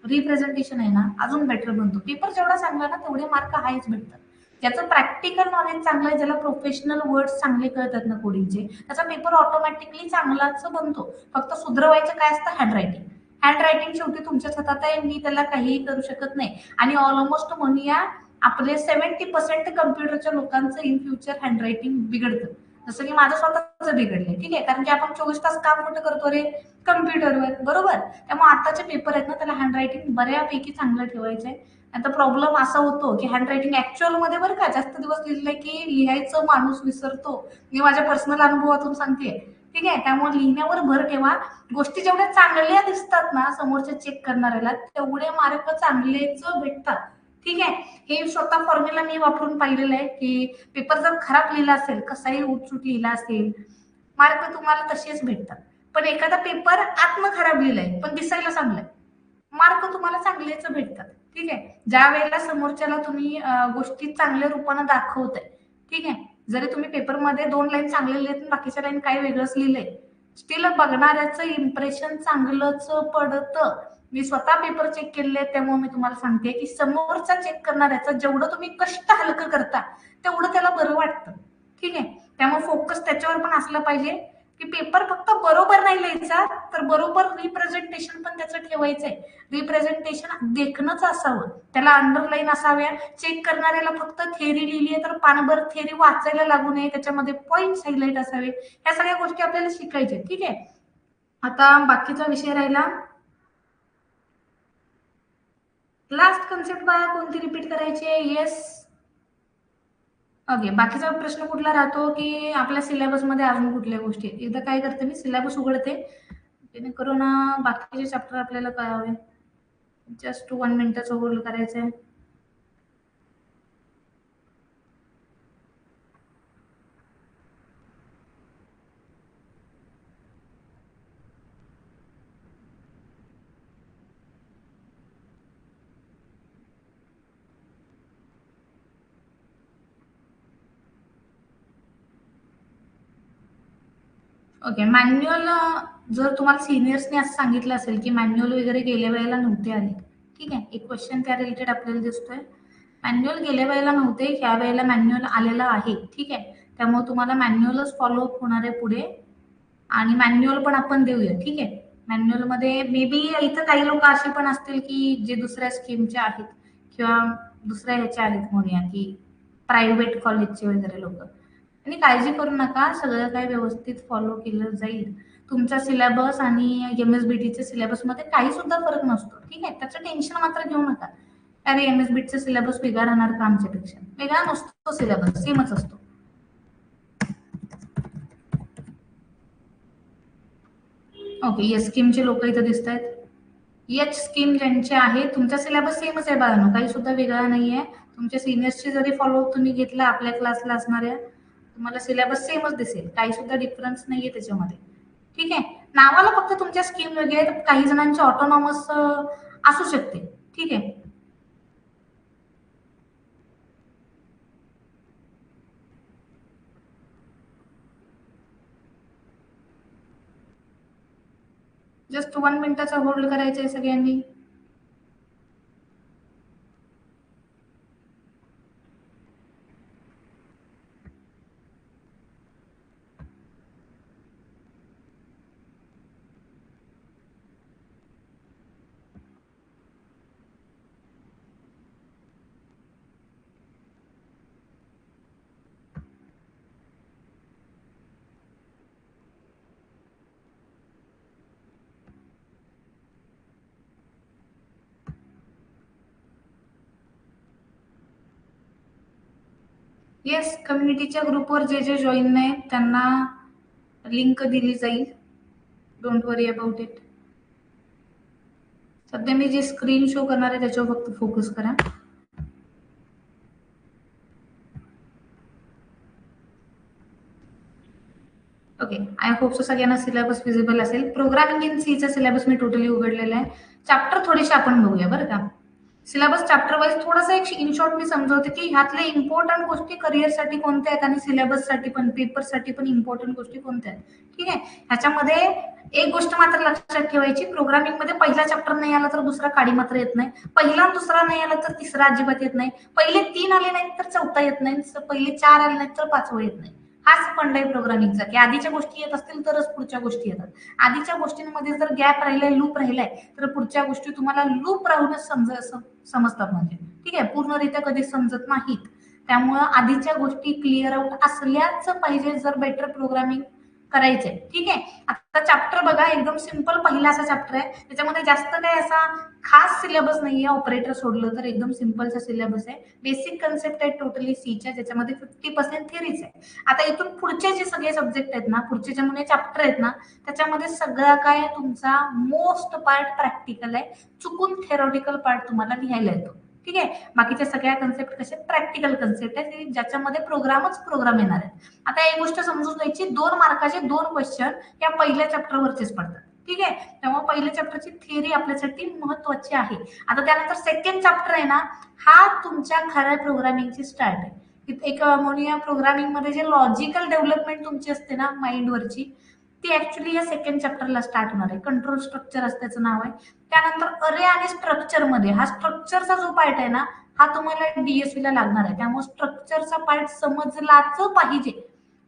रिप्रेझेंटेशन आहे ना अजून बेटर बनतो. पेपर जेवढा चांगला ना तेवढे मार्क हायच भेटतात. ज्याचं प्रॅक्टिकल नॉलेज चांगलं आहे, ज्याला प्रोफेशनल वर्ड्स चांगले कळतात ना कोडिंगचे, त्याचा पेपर ऑटोमॅटिकली चांगलाच बनतो. फक्त सुधरवायचं काय असतं, हँडरायटिंग. हँडरायटिंग शेवटी तुमच्याच हातात आहे, मी त्याला काहीही करू शकत नाही. आणि ऑलमोस्ट म्हणूया आपले 70% कम्प्युटरच्या लोकांचं इन फ्युचर हँडरायटिंग बिघडतं. जसं की माझं स्वतःच बिघडलंय, ठीक आहे, कारण की आपण 24 तास काम कुठं करतो रे, कम्प्युटरवर, बरोबर. त्यामुळे आताचे पेपर आहेत ना त्याला हँडरायटिंग बऱ्यापैकी चांगलं ठेवायचंय. आता प्रॉब्लेम असा होतो की हँडरायटिंग ऍक्च्युअल मध्ये बरं का जास्त दिवस लिहिलंय की लिहायचं माणूस विसरतो. मी माझ्या पर्सनल अनुभवातून सांगते, ठीक आहे. त्यामुळे लिहिण्यावर भर ठेवा. गोष्टी जेवढ्या चांगल्या दिसतात ना समोरच्या चेक करणाऱ्याला, तेवढे मार्क चांगलेच भेटतात, ठीक आहे. हे स्वतः फॉर्म्युला मी वापरून पाहिलेलं आहे की पेपर जर खराब लिहिला असेल, कसाही उठसूट लिहिला असेल, मार्क तुम्हाला तसेच भेटतात. पण एखादा पेपर आत्म खराब लिहिलाय पण दिसायला चांगलाय, मार्क तुम्हाला चांगलेच भेटतात, ठीक आहे. ज्या वेळेला समोरच्याला तुम्ही गोष्टी चांगल्या रूपाने दाखवताय, ठीक आहे. जरी तुम्ही पेपरमध्ये 2 लाईन चांगले लिहिलेत बाकीच्या लाईन काही वेगळंच लिहिलंय, स्टील बघणाऱ्याचं इम्प्रेशन चांगलंच पडतं. मी स्वतः पेपर चेक केलेले आहेत, त्यामुळे मी तुम्हाला सांगते की समोरचा चेक करणाऱ्याचं जेवढं तुम्ही कष्ट हलकं करता तेवढं त्याला बरं वाटतं, ठीक आहे. त्यामुळे फोकस त्याच्यावर पण असलं पाहिजे की पेपर फक्त बरोबर नाही लिहायचा, तर बरोबर रिप्रेझेंटेशन पण त्याचं ठेवायचंय. रिप्रेझेंटेशन देखणंच असावं, त्याला अंडरलाईन असाव्या. चेक करणाऱ्याला फक्त थेअरी लिहिली आहे तर पानभर थेअरी वाचायला लागू नये, त्याच्यामध्ये पॉइंट्स हायलाइट असावे. ह्या सगळ्या गोष्टी आपल्याला शिकायच्या, ठीक आहे. आता बाकीचा विषय राहिला लास्ट कन्सेप्ट बघा कोणती रिपीट करायची आहे. Yes, okay. बाकीचा प्रश्न कुठला राहतो की आपल्या सिलेबसमध्ये अजून कुठल्या गोष्टी आहेत. एकदा काय करते मी सिलेबस उघडते, जेणेकरून बाकीचे चॅप्टर आपल्याला कळावे. जस्ट 1 मिनिटाचं होल्ड करायचं आहे. ओके. मॅन्युअल जर तुम्हाला सिनियर्सने असं सांगितलं असेल की मॅन्युअल वगैरे गेल्या वेळेला नव्हते आले, ठीक आहे, एक क्वेश्चन त्या रिलेटेड आपल्याला दिसतोय. मॅन्युअल गेल्या वेळेला नव्हते, ह्या वेळेला मॅन्युअल आलेलं आहे, ठीक आहे. त्यामुळे तुम्हाला मॅन्युअलच फॉलोअप होणार आहे पुढे, आणि मॅन्युअल पण आपण देऊया, ठीक आहे. मॅन्युअल मध्ये मे बी इथं काही लोक असे पण असतील की जे दुसऱ्या स्कीमचे आहेत किंवा दुसऱ्या ह्याचे आहेत, म्हणूया की प्रायव्हेट कॉलेजचे वगैरे लोक. आणि काळजी करू नका, सगळं काही व्यवस्थित फॉलो केलं जाईल. तुमचा सिलेबस आणि MSBTच्या सिलेबसमध्ये काही सुद्धा फरक नसतो, ठीक आहे. त्याचं टेन्शन मात्र घेऊ नका. अरे MSBTचा सिलेबस वेगळा राहणार का आमच्यापेक्षा, वेगळा नसतो सिलेबस, सेमच असतो. ओके. एस स्कीमचे लोक इथं दिसत आहेत. एच स्कीम ज्यांचे आहे तुमचा सिलेबस सेमच आहे बाळांनो, काही सुद्धा वेगळा नाहीये. तुमच्या सिनियर्सची जरी फॉलोअप तुम्ही घेतला आपल्या क्लासला असणाऱ्या, तुम्हाला सिलेबस सेमच दिसेल, काही सुद्धा डिफरन्स नाहीये त्याच्यामध्ये, ठीक आहे. नावाला फक्त तुमच्या स्कीम वेगळे आहेत, काही जणांचे ऑटोनॉमस असू शकते, ठीक आहे. जस्ट 1 मिनिटाचा होल्ड करायचा आहे सगळ्यांनी. येस, कम्युनिटीच्या ग्रुपवर जे जे जॉईन नाही त्यांना लिंक दिली जाईल. Don't worry about it. सध्या मी जे स्क्रीन शो करणार आहे त्याच्यावर फक्त फोकस करा. ओके, आय होप सो सगळ्यांना सिलेबस विजिबल असेल. प्रोग्रामिंग इन सीचा सिलेबस मी टोटली उघडलेला आहे. चॅप्टर थोडेसे आपण बघूया बरं का. सिलेबस चॅप्टर वाईज थोडासा एक इन शॉर्ट मी समजवते की ह्यातले इम्पॉर्टंट गोष्टी करिअरसाठी कोणत्या आहेत आणि सिलेबससाठी पण पेपरसाठी पण इम्पॉर्टंट गोष्टी कोणत्या आहेत. ठीक आहे, ह्याच्यामध्ये एक गोष्ट मात्र लक्षात ठेवायची, प्रोग्रामिंग मध्ये पहिला चॅप्टर नाही आला तर दुसरा काडी मात्र येत नाही, पहिला दुसरा नाही आला तर तिसरा अजिबात येत नाही, पहिले 3 आले नाहीत तर चौथा येत नाही, पहिले 4 आले नाहीत तर 5वं येत नाही. हाच फंड आहे प्रोग्रामिंगचा की आधीच्या गोष्टी येत असतील तरच पुढच्या गोष्टी येतात. आधीच्या गोष्टींमध्ये जर गॅप राहिलाय, लूप राहिलाय, तर पुढच्या गोष्टी तुम्हाला लूप राहूनच समजतात. म्हणजे ठीक आहे, पूर्णरित्या कधी समजत नाहीत. त्यामुळं आधीच्या गोष्टी क्लिअर आउट असल्याच पाहिजे जर बेटर प्रोग्रामिंग करायचंय. ठीक आहे, आता चॅप्टर बघा, एकदम सिंपल पहिला असा चॅप्टर आहे, त्याच्यामध्ये जास्त काही असा खास सिलेबस नाहीये. ऑपरेटर सोडलं तर एकदम सिंपलचा सिलेबस आहे. बेसिक कन्सेप्ट आहे टोटली सीच्या, ज्याच्यामध्ये 50% थिअरीच आहे. आता इथून पुढचे जे सगळे सब्जेक्ट आहेत ना, पुढचे जे म्हणजे चॅप्टर आहेत ना, त्याच्यामध्ये सगळं काय तुमचा मोस्ट पार्ट प्रॅक्टिकल आहे. चुकून थेरॉटिकल पार्ट तुम्हाला लिहायला येतो. ठीक आहे, बाकीच्या सगळ्या कन्सेप्ट कसे प्रॅक्टिकल कन्सेप्ट आहेत ज्याच्यामध्ये प्रोग्राम येणार आहेत. आता एक गोष्ट समजून घ्यायची, 2 मार्काचे 2 क्वेश्चन या पहिल्या चॅप्टरवरचेच पडतात. ठीक आहे, त्यामुळे पहिल्या चॅप्टरची थिअरी आपल्यासाठी महत्वाची आहे. आता त्यानंतर सेकंड चॅप्टर आहे ना, हा तुमच्या खऱ्या प्रोग्रामिंगची स्टार्ट आहे. एक म्हणूया प्रोग्रामिंग मध्ये जे लॉजिकल डेव्हलपमेंट तुमची असते ना माइंडवरची, ती ऍक्च्युली या सेकंड चॅप्टरला स्टार्ट होणार आहे. कंट्रोल स्ट्रक्चर असं त्याचं नाव आहे. त्यानंतर अरे आणि स्ट्रक्चर मध्ये, हा स्ट्रक्चरचा जो पार्ट आहे ना, हा तुम्हाला डीएससी ला लागणार आहे. त्यामुळे स्ट्रक्चरचा पार्ट समजलाच पाहिजे.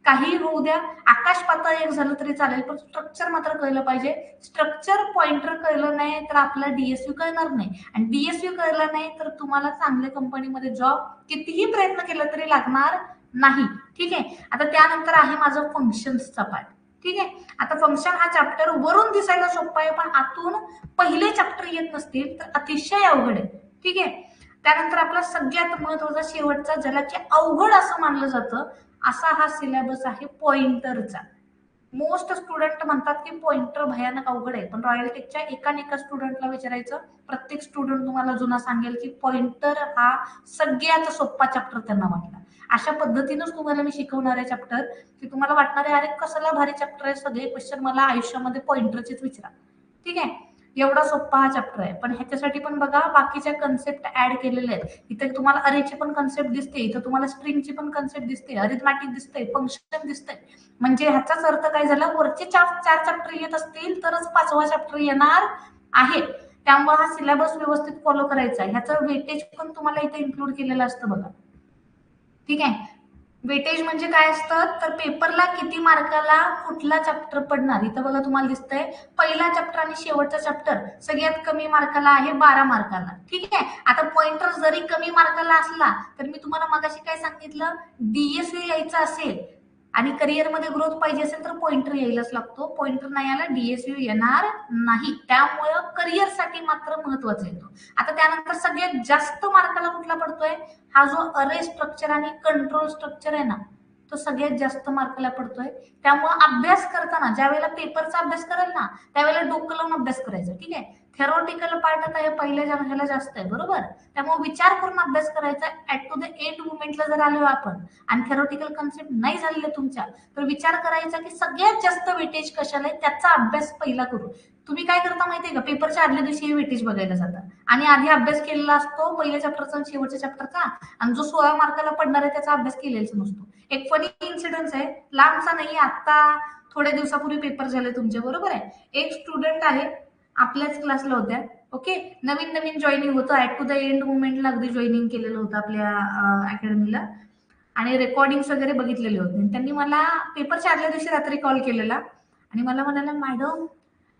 काही होऊ द्या, आकाश पातळ एक झालं तरी चालेल, पण स्ट्रक्चर मात्र कळलं पाहिजे. स्ट्रक्चर पॉइंटर कळलं नाही तर आपला डीएसयू कळणार नाही, आणि डीएसयू कळलं नाही तर तुम्हाला चांगल्या कंपनीमध्ये जॉब कितीही प्रयत्न केला तरी लागणार नाही. ठीक आहे, आता त्यानंतर आहे माझं फंक्शन्सचा पार्ट. ठीक आहे, आता फंक्शन हा चॅप्टर वरून दिसायला सोपा आहे, पण आतून पहिले चॅप्टर येत नसतील तर अतिशय अवघड आहे. ठीक आहे, त्यानंतर आपला सगळ्यात महत्वाचा शेवटचा, ज्याला की अवघड असं मानलं जातं, असा हा सिलेबस आहे पॉइंटरचा. मोस्ट स्टुडंट म्हणतात की पॉइंटर भयानक अवघड आहे, पण रॉयल टेकच्या एका स्टुडंटला विचारायचं, प्रत्येक स्टुडंट तुम्हाला जुना सांगेल की पॉइंटर हा सगळ्यात सोपा चॅप्टर त्यांना वाटला. अशा पद्धतीनंच तुम्हाला मी शिकवणार आहे चॅप्टर, की तुम्हाला वाटणार आहे अरे कसला भारी चॅप्टर आहे, सगळे क्वेश्चन मला आयुष्यामध्ये पॉइंटरचेच विचारा. ठीक आहे, एवढा सोपा हा चॅप्टर आहे. पण ह्याच्यासाठी पण बघा बाकीच्या कन्सेप्ट ऍड केलेले आहेत. इथे तुम्हाला अरेची पण कन्सेप्ट दिसते, इथं तुम्हाला स्ट्रिंगची पण कन्सेप्ट दिसते, अरिथमॅटिक दिसते, फंक्शन दिसते. म्हणजे ह्याचाच अर्थ काय झाला, वरचे 4 चॅप्टर येत असतील तरच 5वा चॅप्टर येणार आहे. त्यामुळे हा सिलेबस व्यवस्थित फॉलो करायचा आहे. ह्याचं वेटेज पण तुम्हाला इथे इन्क्लूड केलेलं असतं बघा. ठीक आहे, वेटेज म्हणजे काय असतं, तर पेपरला किती मार्काला कुठला चॅप्टर पडणार. इथं बघा तुम्हाला दिसतंय, पहिला चॅप्टर आणि शेवटचा चॅप्टर सगळ्यात कमी मार्काला आहे 12 मार्काला. ठीक आहे, आता पॉइंटर जरी कमी मार्काला असला तर मी तुम्हाला मगाशी काय सांगितलं, डीएसयू यायचं असेल आणि करिअरमध्ये ग्रोथ पाहिजे असेल तर पॉइंटर यायलाच लागतो. पॉइंटर नाही आला डीएसयू येणार नाही. त्यामुळं करिअरसाठी मात्र महत्वाचा येतो. आता त्यानंतर सगळ्यात जास्त मार्काला कुठला पडतोय, हा जो अरे स्ट्रक्चर आणि कंट्रोल स्ट्रक्चर आहे ना, तो सगळ्यात जास्त मार्काला पडतोय. त्यामुळे अभ्यास करताना ज्या वेळेला पेपरचा अभ्यास कराल ना, त्यावेळेला डोकं लावून अभ्यास करायचा. ठीक आहे, थेरॉटिकल पार्ट आता हे पहिल्या ह्याला जास्त आहे, बरोबर. त्यामुळे विचार करून अभ्यास करायचा. ऍट टू द एंड मुवमेंटला जर आलो आपण आणि थेरॉटिकल कन्सेप्ट नाही झालेले तुमच्या, तर विचार करायचा की सगळ्यात जास्त वेटेज कशाला आहे, त्याचा अभ्यास पहिला करू. तुम्ही काय करता माहितीये का, पेपरच्या आदल्या दिवशी वेटेज बघायला जाता आणि आधी अभ्यास केलेला असतो पहिल्या चॅप्टरचा आणि शेवटच्या चॅप्टरचा, आणि जो 16 मार्काला पडणार आहे त्याचा अभ्यास केलेला नसतो. एक फनी इन्सिडन्स आहे, लांबचा नाही, आता थोड्या दिवसापूर्वी पेपर झाले तुमचे, बरोबर आहे. एक स्टुडंट आहे, आपल्याच क्लासला होत्या, ओके. नवीन नवीन जॉईनिंग होतं, ऍट टू द एंड मुवमेंटला अगदी जॉईनिंग केलेलं होतं आपल्या अकॅडमीला, आणि रेकॉर्डिंग्स वगैरे बघितलेले होते. त्यांनी मला पेपरच्या आदल्या दिवशी रात्री कॉल केलेला आणि मला म्हणाला, मॅडम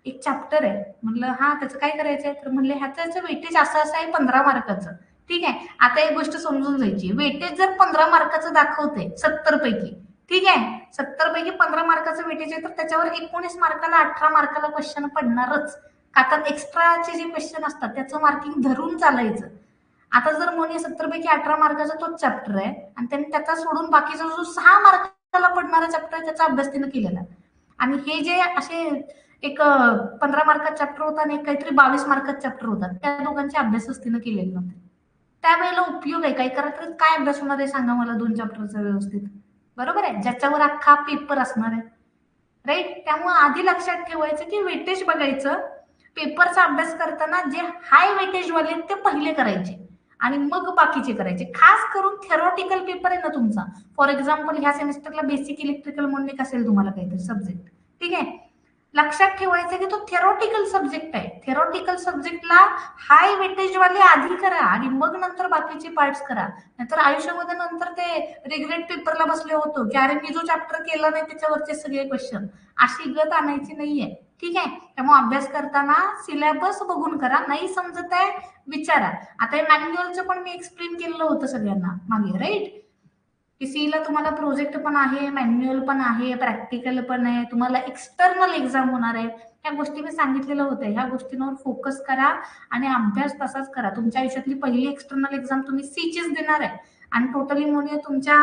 एक चॅप्टर आहे. म्हटलं हा, त्याचं काय करायचंय? तर म्हणले ह्याचं वेटेज असं असं आहे 15 मार्काचं. ठीक आहे, आता एक गोष्ट समजून जायची, वेटेज जर 15 मार्काचं दाखवते 70 पैकी, ठीक आहे, 70 पैकी 15 मार्काचं वेटेज आहे, तर त्याच्यावर 19 मार्काला 18 मार्काला क्वेश्चन पडणारच. का तर एक्स्ट्राचे जे क्वेश्चन असतात त्याचं मार्किंग धरून चालायचं. आता जर म्हणे 70 पैकी 18 मार्काचा तोच चॅप्टर आहे आणि त्यांनी त्याचा सोडून बाकीचा जो 6 मार्काला पडणारा चॅप्टर आहे त्याचा अभ्यास तिने केलेला, आणि हे जे असे एक 15 मार्कात चॅप्टर होता आणि एक काहीतरी 22 मार्कात चॅप्टर होता, त्या दोघांचे अभ्यासच तिने केलेले नव्हते. त्यावेळेला उपयोग आहे काय करा, तर काय अभ्यास होणार आहे सांगा मला 2 चॅप्टरचा व्यवस्थित, बरोबर आहे, ज्याच्यावर अख्खा पेपर असणार आहे, राईट. त्यामुळे आधी लक्षात ठेवायचं की वेटेज बघायचं. पेपरचा अभ्यास करताना जे हाय वेटेज वाले ते पहिले करायचे आणि मग बाकीचे करायचे. खास करून थेरॉटिकल पेपर आहे ना तुमचा, फॉर एक्झाम्पल ह्या सेमिस्टरला बेसिक इलेक्ट्रिकल म्हणून असेल तुम्हाला काहीतरी सब्जेक्ट, ठीक आहे. लक्षात ठेवायचं की तो थेरॉटिकल सब्जेक्ट आहे. थेरॉटिकल सब्जेक्टला हाय वेटेज वाले आधी करा आणि मग नंतर बाकीचे पार्ट्स करा. नाहीतर आयुष्यामध्ये नंतर ते रिग्रेट पेपरला बसले होतो की अरे मी जो चॅप्टर केला नाही त्याच्यावरचे सगळे क्वेश्चन, अशी गत आणायची नाहीये, ठीक आहे. त्यामुळे अभ्यास करताना सिलेबस बघून करा, नाही समजत आहे विचारा. आता हे मॅन्युअलचं पण मी एक्सप्लेन केलेलं होतं सगळ्यांना मागे, राईट, की सीला तुम्हाला प्रोजेक्ट पण आहे, मॅन्युअल पण आहे, प्रॅक्टिकल पण आहे, तुम्हाला एक्सटर्नल एक्झाम होणार आहे. ह्या गोष्टी मी सांगितलेलं होतं. ह्या गोष्टींवर फोकस करा आणि अभ्यास तसाच करा. तुमच्या आयुष्यातली पहिली एक्सटर्नल एक्झाम तुम्ही सीचीच देणार आहे आणि टोटली म्हणूया तुमच्या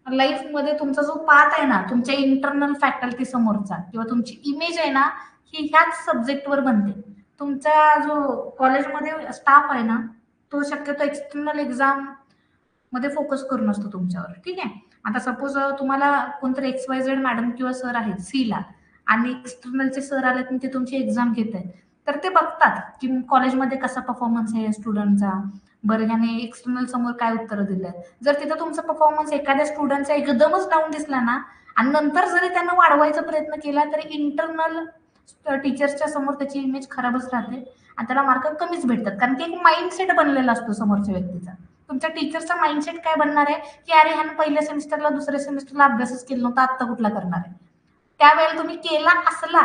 लाईफमध्ये तुमचा जो पाथ आहे ना, तुमच्या इंटरनल फॅकल्टी समोरचा किंवा तुमची इमेज आहे ना, ही ह्याच सब्जेक्टवर बनते. तुमचा जो कॉलेजमध्ये स्टाफ आहे ना, तो शक्यतो एक्सटर्नल एक्झाम मध्ये फोकस करून असतो तुमच्यावर, ठीक आहे. आता सपोज तुम्हाला कोणतरी XYZ मॅडम किंवा सर आहेत सीला आणि एक्सटर्नलचे सर आलेत ते तुमची एक्झाम घेत आहेत, तर ते बघतात की कॉलेजमध्ये कसा परफॉर्मन्स आहे स्टुडंटचा, बरं ह्याने एक्सटर्नल समोर काय उत्तर दिलंय. जर तिथं तुमचा परफॉर्मन्स एखाद्या स्टुडंटचा एकदमच डाऊन दिसला ना आणि नंतर जरी त्यांना वाढवायचा प्रयत्न केला तरी इंटरनल टीचर्सच्या समोर त्याची इमेज खराबच राहते आणि त्याला मार्क कमीच भेटतात, कारण की एक माइंडसेट बनलेला असतो समोरच्या व्यक्तीचा. तुमच्या टीचरचा माइंडसेट काय बनणार आहे की अरे ह्यानं पहिल्या सेमिस्टरला दुसऱ्या सेमिस्टरला अभ्यासच केला नव्हता, आत्ता कुठला करणार आहे. त्यावेळेला तुम्ही केला असला,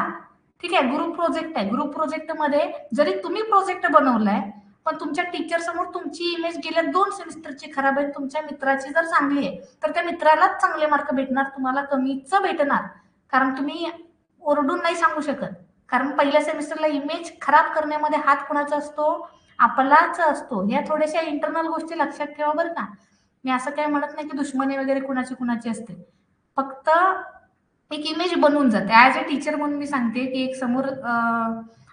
ठीक आहे, ग्रुप प्रोजेक्ट आहे, ग्रुप प्रोजेक्ट मध्ये जरी तुम्ही प्रोजेक्ट बनवलाय पण तुमच्या टीचर समोर तुमची इमेज गेल्या 2 सेमिस्टरची खराब आहे, तुमच्या मित्राची जर चांगली आहे तर त्या मित्रालाच चांगले मार्क भेटणार, तुम्हाला कमीच भेटणार, कारण तुम्ही ओरडून नाही सांगू शकत. कारण पहिल्या सेमिस्टरला इमेज खराब करण्यामध्ये हात कोणाचा असतो, आपलाच असतो. ह्या थोड्याशा इंटरनल गोष्टी लक्षात ठेवा बरं का. मी असं काही म्हणत नाही की दुश्मनी वगैरे कुणाची कुणाची असते, फक्त एक इमेज बनवून जाते. ऍज अ टीचर म्हणून मी सांगते की एक समोर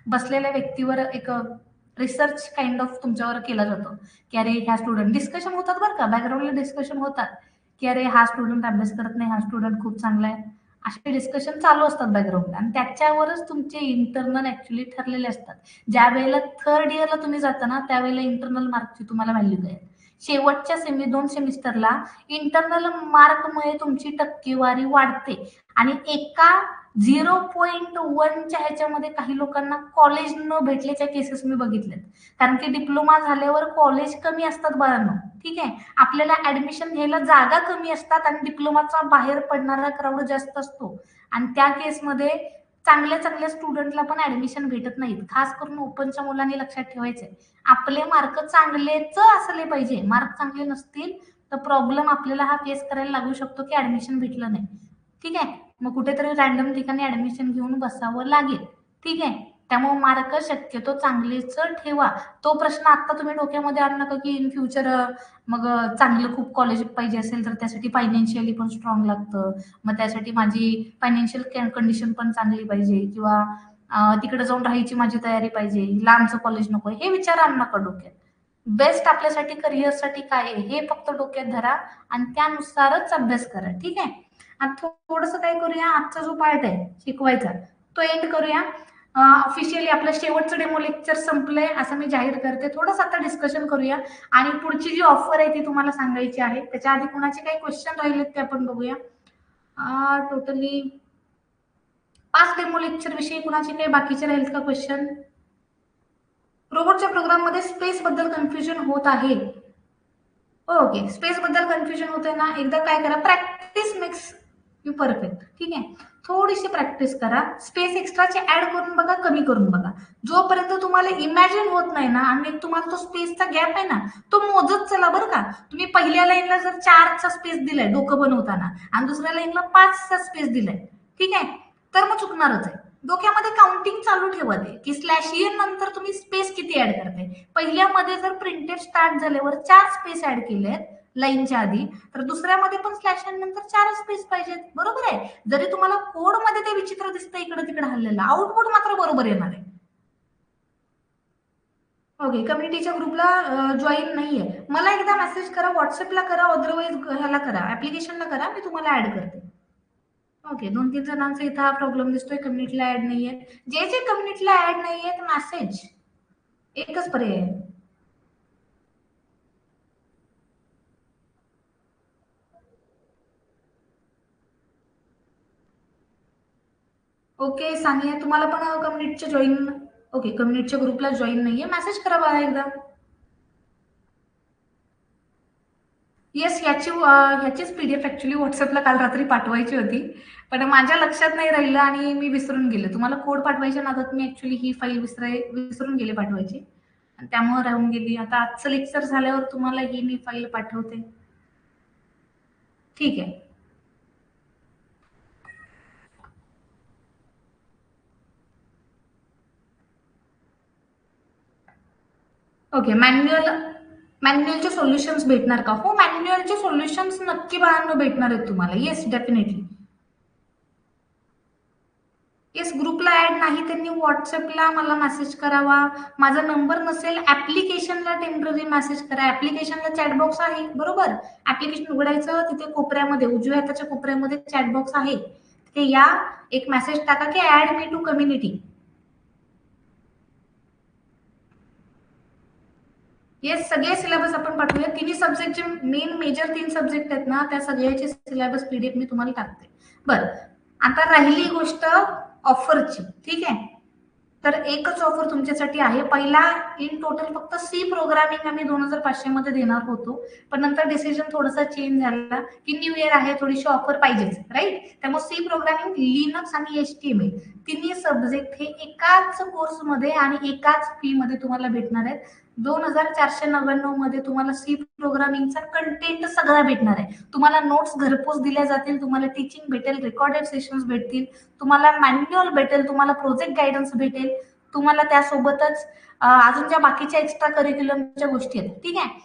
बसलेल्या व्यक्तीवर एक रिसर्च काइंड ऑफ तुमच्यावर केला जातो की अरे ह्या स्टुडंट, डिस्कशन होतात बरं का, बॅकग्राऊंडला डिस्कशन होतात की अरे हा स्टुडंट अभ्यास करत नाही, हा स्टुडंट खूप चांगला आहे, असे डिस्कशन चालू असतात बॅकग्राऊंडला आणि त्याच्यावरच तुमचे इंटरनल ऍक्च्युली ठरलेले असतात. ज्या वेळेला थर्ड इयरला तुम्ही जाता ना त्यावेळेला इंटरनल मार्कची तुम्हाला व्हॅल्यू द्याल. शेवटच्या 2 सेमिस्टरला इंटरनल मार्कमुळे तुमची टक्केवारी वाढते आणि एका 0.1च्या ह्याच्यामध्ये काही लोकांना कॉलेज न भेटल्याच्या केसेस मी बघितल्यात. कारण की डिप्लोमा झाल्यावर कॉलेज कमी असतात बाळांनो, ठीक आहे. आपल्याला ऍडमिशन घ्यायला जागा कमी असतात आणि डिप्लोमाचा बाहेर पडणारा क्राऊड जास्त असतो आणि त्या केसमध्ये चांगल्या चांगल्या स्टुडंटला पण ऍडमिशन भेटत नाहीत. खास करून ओपनच्या मुलांनी लक्षात ठेवायचंय, आपले मार्क चांगलेच असले पाहिजे. मार्क चांगले नसतील तर प्रॉब्लेम आपल्याला हा फेस करायला लागू शकतो की ऍडमिशन भेटलं नाही, ठीक आहे. मग कुठेतरी रॅन्डम ठिकाणी ऍडमिशन घेऊन बसावं लागेल, ठीक आहे. त्यामुळे मार्क शक्यतो चांगलेच ठेवा. तो प्रश्न आता तुम्ही डोक्यामध्ये आणू नका की इन फ्युचर मग चांगलं खूप कॉलेज पाहिजे असेल तर त्यासाठी फायनान्शियली पण स्ट्रॉंग लागतं, मग त्यासाठी माझी फायनान्शियल कंडिशन पण चांगली पाहिजे किंवा तिकडे जाऊन राहायची माझी तयारी पाहिजे, लांबचं कॉलेज नको, हे विचार आणू नका डोक्यात. बेस्ट आपल्यासाठी करिअरसाठी काय आहे हे फक्त डोक्यात धरा आणि त्यानुसारच अभ्यास करा, ठीक आहे. आता थोडंसं काय करूया, आजचा जो पार्ट आहे शिकवायचा तो एंड करूया. ऑफिशियली आपलं शेवटचं डेमो लेक्चर संपलंय असं मी जाहीर करते. थोडंसं आता डिस्कशन करूया आणि पुढची जी ऑफर आहे ती तुम्हाला सांगायची आहे. त्याच्या आधी कुणाचे काही क्वेश्चन राहिलेत ते आपण बघूया. टोटली 5 डेमो लेक्चर विषयी कुणाचे काही बाकीचे राहील का क्वेश्चन? रोबोटच्या प्रोग्राम मध्ये स्पेस बद्दल कन्फ्युजन होत आहे. ओके, स्पेस बद्दल कन्फ्युजन होते ना, एकदा काय करा, प्रॅक्टिस मेक्स यू परफेक्ट. ठीक आहे, थोडीशी प्रॅक्टिस करा, स्पेस एक्स्ट्राचे ऍड करून बघा, कमी करून बघा. जोपर्यंत तुम्हाला इमॅजिन होत नाही ना आणि तुम्हाला तो स्पेसचा गॅप आहे ना तो मोजत चला बरं का. तुम्ही पहिल्या लाईनला जर 4चा स्पेस दिलाय डोकं बनवताना आणि दुसऱ्या लाईनला 5चा स्पेस दिलाय, ठीक आहे, तर मग चुकणारच आहे. डोक्यामध्ये काउंटिंग चालू ठेवा ते की स्लॅश इन नंतर तुम्ही स्पेस किती ऍड करताय. पहिल्यामध्ये जर प्रिंटेड स्टार्ट झाल्यावर 4 स्पेस ऍड केलेत लाईनच्या आधी, तर दुसऱ्यामध्ये पण स्लॅश इन नंतर 4 स्पेस पाहिजेत. बरोबर आहे. जरी तुम्हाला कोड मध्ये ते विचित्र दिसतं इकडे तिकडे हल्लेलं, आउटपुट मात्र बरोबर येणार आहे. ओके, कम्युनिटीच्या ग्रुपला जॉईन नाहीये, मला एकदा मेसेज करा, व्हॉट्सअपला करा, अदरवाईज ह्याला करा, ऍप्लिकेशनला करा, मी तुम्हाला ऍड करते. ओके, 2-3 जणांचा इथं हा प्रॉब्लेम दिसतोय, कम्युनिटीला ऍड नाहीये. जे जे कम्युनिटीला ऍड नाहीये मेसेज एकच पर्याय आहे. ओके सानिया, तुम्हाला पण कम्युनिटीच्या जॉईन, ओके कम्युनिटीच्या ग्रुपला जॉईन नाहीये, मेसेज करा बघा एकदा. येस, ह्याचीच पीडीएफ ऍक्च्युली व्हॉट्सअपला काल रात्री पाठवायची होती, पण माझ्या लक्षात नाही राहिलं आणि मी विसरून गेले. तुम्हाला कोड पाठवायच्या नादात मी ऍक्च्युली ही फाईल विसरून गेले पाठवायची, त्यामुळे राहून गेली. आता आजचं लेक्चर झाल्यावर तुम्हाला ही मी फाईल पाठवते. ठीक आहे. ओके, मॅन्युअलचे सोल्युशन्स भेटणार का? हो, मॅन्युअलचे सोल्युशन्स नक्की बाळांनो भेटणार आहेत तुम्हाला. Yes, definitely. येस, ग्रुपला ऍड नाही त्यांनी व्हॉट्सअपला मला मेसेज करावा. माझा नंबर नसेल, ऍप्लिकेशनला टेम्पररी मेसेज करा. ऍप्लिकेशनला चॅटबॉक्स आहे, बरोबर. ऍप्लिकेशन उघडायचं, तिथे कोपऱ्यामध्ये उजव्या हाताच्या कोपऱ्यामध्ये चॅटबॉक्स आहे, तिथे या, एक मेसेज टाका की add me to community. Yes, सगळे सिलेबस आपण पाठवूया. तिन्ही सब्जेक्टचे मेन मेजर 3 सब्जेक्ट आहेत ना, त्या सगळ्याचे सिलेबस पीडीएफ मी तुम्हाला टाकते. बरं, आता राहिली गोष्ट ऑफरची. ठीक आहे, तर एकच ऑफर तुमच्यासाठी आहे. पहिला इन टोटल फक्त सी प्रोग्रामिंग आम्ही 2500 मध्ये देणार होतो, पण नंतर डिसिजन थोडासा चेंज झाला की न्यू इयर आहे, थोडीशी ऑफर पाहिजेच, राईट. त्यामुळे सी प्रोग्रामिंग, लिनक्स आणि HTML तिन्ही सब्जेक्ट हे एकाच कोर्समध्ये आणि एकाच फी मध्ये तुम्हाला भेटणार आहेत. 2499 मध्ये तुम्हाला सी प्रोग्रामिंगचा कंटेंट सगळा भेटणार आहे. तुम्हाला नोट्स घरपोच दिल्या जातील, तुम्हाला टीचिंग भेटेल, रेकॉर्डेड सेशन्स भेटतील, तुम्हाला मॅन्युअल भेटेल, तुम्हाला प्रोजेक्ट गायडन्स भेटेल, तुम्हाला त्यासोबतच अजून ज्या बाकीच्या एक्स्ट्रा करिक्युलमच्या गोष्टी आहेत, ठीक आहे,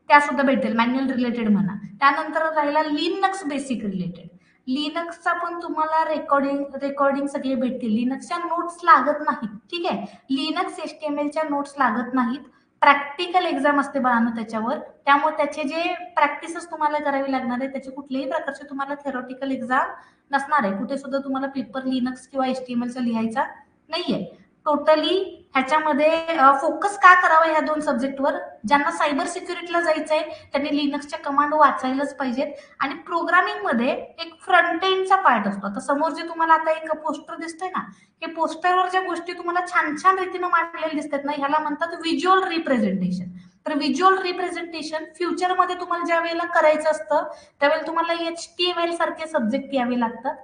त्या सुद्धा भेटेल, मॅन्युअल रिलेटेड म्हणा. त्यानंतर राहिला लिनक्स बेसिक रिलेटेड. लिनक्सचा पण तुम्हाला रेकॉर्डिंग सगळे भेटतील. लिनक्सच्या नोट्स लागत नाहीत, ठीक आहे. लिनक्स HTMLच्या नोट्स लागत नाहीत. प्रॅक्टिकल एक्झाम असते बाळांनो त्याच्यावर, त्यामुळे त्याचे जे प्रॅक्टिसेस तुम्हाला करावी लागणार आहे, त्याचे कुठल्याही प्रकारचे तुम्हाला थेरॉटिकल एक्झाम नसणार आहे. कुठे सुद्धा तुम्हाला पेपर लिनक्स किंवा HTMLचा लिहायचा नाहीये. टोटली ह्याच्यामध्ये फोकस का करावा ह्या 2 सब्जेक्टवर? ज्यांना सायबर सिक्युरिटीला जायचंय त्यांनी लिनक्सच्या कमांड वाचायलाच पाहिजेत. आणि प्रोग्रामिंग मध्ये एक फ्रंट एंडचा पार्ट असतो. आता समोर जे तुम्हाला आता एक पोस्टर दिसतंय ना, हे पोस्टरवर ज्या गोष्टी तुम्हाला छान छान रीतीने मांडलेल्या दिसतात ना, ह्याला म्हणतात व्हिज्युअल रिप्रेझेंटेशन. तर व्हिज्युअल रिप्रेझेंटेशन फ्युचरमध्ये तुम्हाला ज्या वेळेला करायचं असतं त्यावेळेला तुम्हाला HTML सारखे सब्जेक्ट यावे लागतात.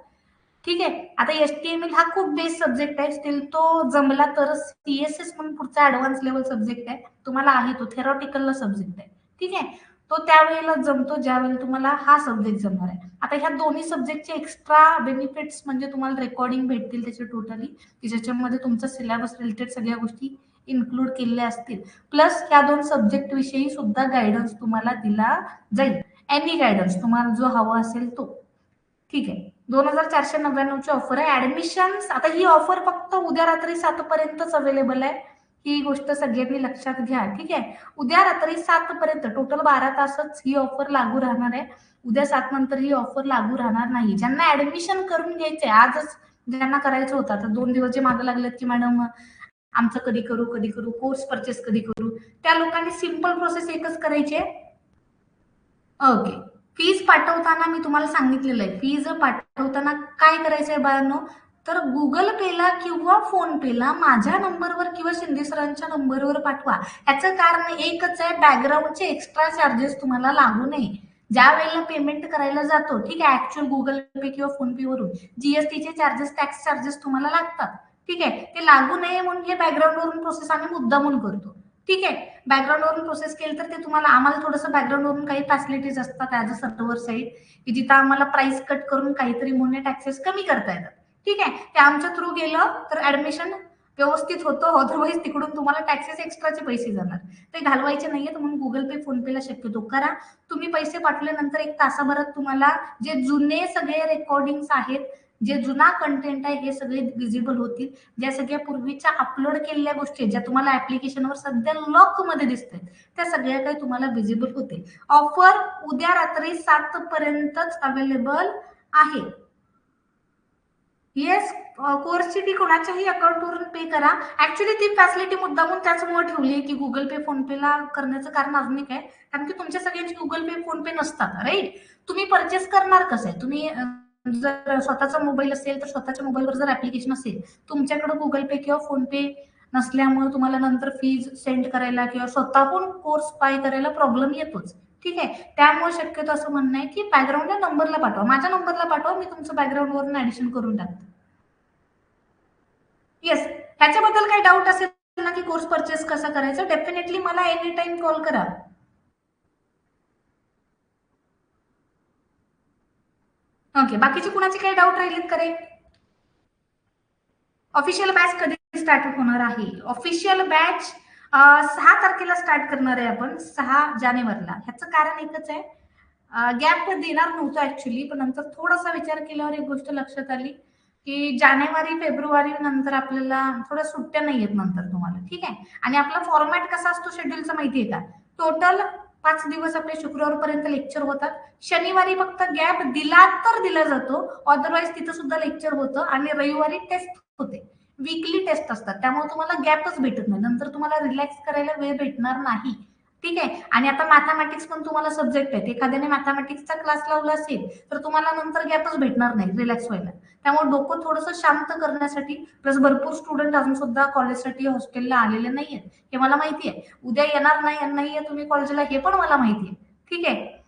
ठीक आहे, आता HTML हा खूप बेस सब्जेक्ट आहे, स्टील तो जमला तर CSS म्हणून पुढचा ऍडव्हान्स लेवल सब्जेक्ट आहे, तुम्हाला आहे तो थेरॉटिकलला सब्जेक्ट आहे. ठीक आहे, तो त्यावेळेला जमतो ज्यावेळेला तुम्हाला हा सब्जेक्ट जमणार आहे. आता ह्या दोन्ही सब्जेक्टचे एक्स्ट्रा बेनिफिट्स म्हणजे तुम्हाला रेकॉर्डिंग भेटतील त्याचे टोटली, की ज्याच्यामध्ये तुमचा सिलेबस रिलेटेड सगळ्या गोष्टी इन्क्लूड केलेल्या असतील. प्लस ह्या 2 सब्जेक्ट विषयी सुद्धा गायडन्स तुम्हाला दिला जाईल. एनी गायडन्स तुम्हाला जो हवा असेल तो. ठीक आहे, 2499ची ऑफर आहे. ऍडमिशन्स, आता ही ऑफर फक्त उद्या रात्री 7 पर्यंतच अवेलेबल आहे, ही गोष्ट सगळ्यांनी लक्षात घ्या. ठीक आहे, उद्या रात्री 7 पर्यंत, टोटल 12 तासच ही ऑफर लागू राहणार आहे. उद्या 7 नंतर ही ऑफर लागू राहणार नाही. ज्यांना ऍडमिशन करून घ्यायचंय आजच, ज्यांना करायचं होतं, आता 2 दिवस जे मागे लागलेत की मॅडम आमचं कधी करू कोर्स परचेस कधी करू, त्या लोकांनी सिंपल प्रोसेस एकच करायची आहे. ओके, फीज पाठवताना मी तुम्हाला सांगितलेलं आहे, फीज पाठवताना काय करायचंय बाळांनो, तर गुगल पेला किंवा फोन पेला माझ्या नंबरवर किंवा शिंदे सरांच्या नंबरवर पाठवा. याचं कारण एकच आहे, बॅकग्राऊंडचे एक्स्ट्रा चार्जेस तुम्हाला लागू नये. ज्या वेळेला पेमेंट करायला जातो, ठीक आहे, ऍक्च्युअल गुगल पे किंवा फोन पे वरून जीएसटीचे चार्जेस, टॅक्स चार्जेस तुम्हाला लागतात. ठीक आहे, ते लागू नये म्हणून हे बॅकग्राऊंड वरून प्रोसेस आम्ही मुद्दामून करतो. ठीक आहे, बॅकग्राऊंड वरून प्रोसेस केली तर ते तुम्हाला, आम्हाला थोडंसं बॅकग्राऊंड वरून काही फॅसिलिटीज असतात ऍज अ सर्व्हर साईड, की जिथं आम्हाला प्राइस कट करून काहीतरी मोने टॅक्सेस कमी करता येतात. ठीक आहे, ते आमच्या थ्रू गेलं तर ऍडमिशन व्यवस्थित होतं, अदरवाईज तिकडून तुम्हाला टॅक्सेस एक्स्ट्राचे पैसे जाणार, ते घालवायचे नाहीये. म्हणून गुगल पे फोन पेला शक्यतो करा. तुम्ही पैसे पाठवल्यानंतर 1 तासाभरात तुम्हाला जे जुने सगळे रेकॉर्डिंग आहेत, जे जुना कंटेंट आहे, हे सगळे विजिबल होतील. ज्या सगळ्या पूर्वीच्या अपलोड केलेल्या गोष्टी ज्या तुम्हाला ऍप्लिकेशनवर सध्या लॉक मध्ये दिसतात, त्या सगळ्या काही तुम्हाला विजिबल होतील. ऑफर उद्या रात्री 7 पर्यंतच अवेलेबल आहे. येस, कोर्सची फी कोणाच्याही अकाउंटवरून पे करा. ऍक्च्युली ती फॅसिलिटी मुद्दामून त्याचमुळे ठेवली आहे की गुगल पे फोन पेला करण्याचं कारण अजून एक आहे, कारण की तुमच्या सगळ्यांची गुगल पे फोन पे नसतात, राईट. तुम्ही परचेस करणार कसं आहे, तुम्ही जर स्वतःचा मोबाईल असेल तर स्वतःच्या मोबाईलवर जर ऍप्लिकेशन असेल, तुमच्याकडे गुगल पे किंवा फोन पे नसल्यामुळे तुम्हाला नंतर फीज सेंड करायला किंवा स्वतःहून कोर्स बाय करायला प्रॉब्लेम येतोच. ठीक आहे, त्यामुळे शक्यतो असं म्हणणं आहे की बॅकग्राऊंडला नंबरला पाठवा, माझ्या नंबरला पाठवा, मी तुमचं बॅकग्राऊंड वरून ऍडिशन करून टाकते. येस, ह्याच्याबद्दल काही डाऊट असेल ना की कोर्स परचेस कसा करायचा, डेफिनेटली मला एनी टाइम कॉल करा. ओके, बाकीचे कुणाचे काही डाऊट राहिलेत करे? ऑफिशियल बॅच कधी स्टार्ट होणार आहे? ऑफिशियल बॅच 6 तारखेला स्टार्ट करणार आहे आपण, 6 जानेवारीला. ह्याचं कारण एकच आहे, गॅप देणार नव्हतं ऍक्च्युली, पण नंतर थोडासा विचार केल्यावर एक गोष्ट लक्षात आली की जानेवारी फेब्रुवारी नंतर आपल्याला थोड्या सुट्ट्या नाही येत नंतर तुम्हाला. ठीक आहे, आणि आपला फॉर्मॅट कसा असतो शेड्यूलचा माहितीये का? टोटल 5 दिवस आपले शुक्रवारपर्यंत लेक्चर होतात. शनिवारी फक्त गॅप दिला तर दिला जातो, अदरवाईज तिथं सुद्धा लेक्चर होतं, आणि रविवारी टेस्ट होते. वीकली टेस्ट असतात, त्यामुळे तुम्हाला गॅपच भेटत नाही, नंतर तुम्हाला रिलॅक्स करायला वेळ भेटणार नाही. ठीक आहे, आणि आता मॅथमॅटिक्स पण तुम्हाला सब्जेक्ट आहे, एखाद्याने मॅथमॅटिक्सचा क्लास लावला असेल तर तुम्हाला नंतर गॅपच भेटणार नाही रिलॅक्स व्हायला. त्यामुळे डोकं थोडंसं शांत करण्यासाठी, प्लस भरपूर स्टुडंट अजून सुद्धा कॉलेजसाठी हॉस्टेलला आलेले नाहीयेत, हे मला माहिती आहे. उद्या येणार नाहीये तुम्ही कॉलेजला, हे पण मला माहिती आहे. ठीक आहे,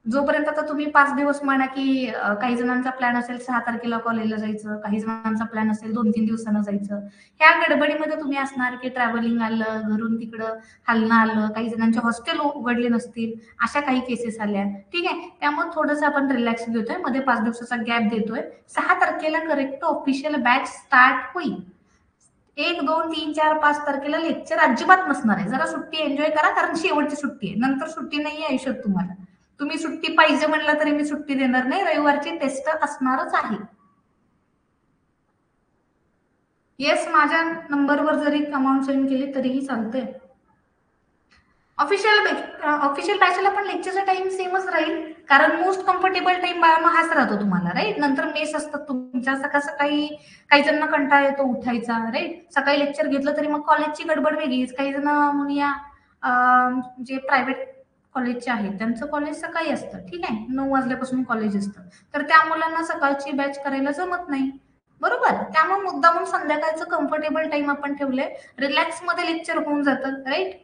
जोपर्यंत आता तुम्ही 5 दिवस म्हणा की काही जणांचा प्लॅन असेल 6 तारखेला कॉलेजला जायचं, काही जणांचा प्लॅन असेल 2-3 दिवसांना जायचं, ह्या गडबडीमध्ये तुम्ही असणार की ट्रॅव्हलिंग आलं, घरून तिकडं हलणं आलं, काही जणांचे हॉस्टेल उघडले नसतील, अशा काही केसेस आल्या. ठीक आहे, त्यामुळे थोडंसं आपण रिलॅक्स घेतोय, मध्ये 5 दिवसाचा गॅप देतोय. 6 तारखेला करेक्ट ऑफिशियल बॅच स्टार्ट होईल. 1, 2, 3, 4, 5 तारखेला लेक्चर अजिबात नसणार आहे. जरा सुट्टी एन्जॉय करा, कारण शेवटची सुट्टी आहे, नंतर सुट्टी नाही आयुष्यात तुम्हाला. तुम्ही सुट्टी पाहिजे म्हणलं तरी मी सुट्टी देणार नाही, रविवारची टेस्ट असणारच आहे. येस, माझ्या नंबरवर जरी अमाऊंट सेंड केली तरीही चालतंय. ऑफिशियल बॅचला पण लेक्चरचा टाइम सेमच राहील, कारण मोस्ट कम्फर्टेबल टाइम बाळांनो हाच राहतो तुम्हाला, राईट. नंतर मेस असतात तुमच्या, सकाळ सकाळी काही जणांना कंटाळा येतो उठायचा, राईट. सकाळी लेक्चर घेतलं तरी मग कॉलेजची गडबड वेगळीच. काही जण म्हणूया जे प्रायव्हेट कॉलेजचे आहेत त्यांचं कॉलेज सकाळी असतं, ठीक आहे, 9 वाजल्यापासून कॉलेज असतं, तर त्या मुलांना सकाळची बॅच करायला जमत नाही, बरोबर. त्यामुळे मुद्दामून संध्याकाळचं कम्फर्टेबल टाइम आपण ठेवलंय, रिलॅक्स मध्ये लेक्चर होऊन जातं, राईट.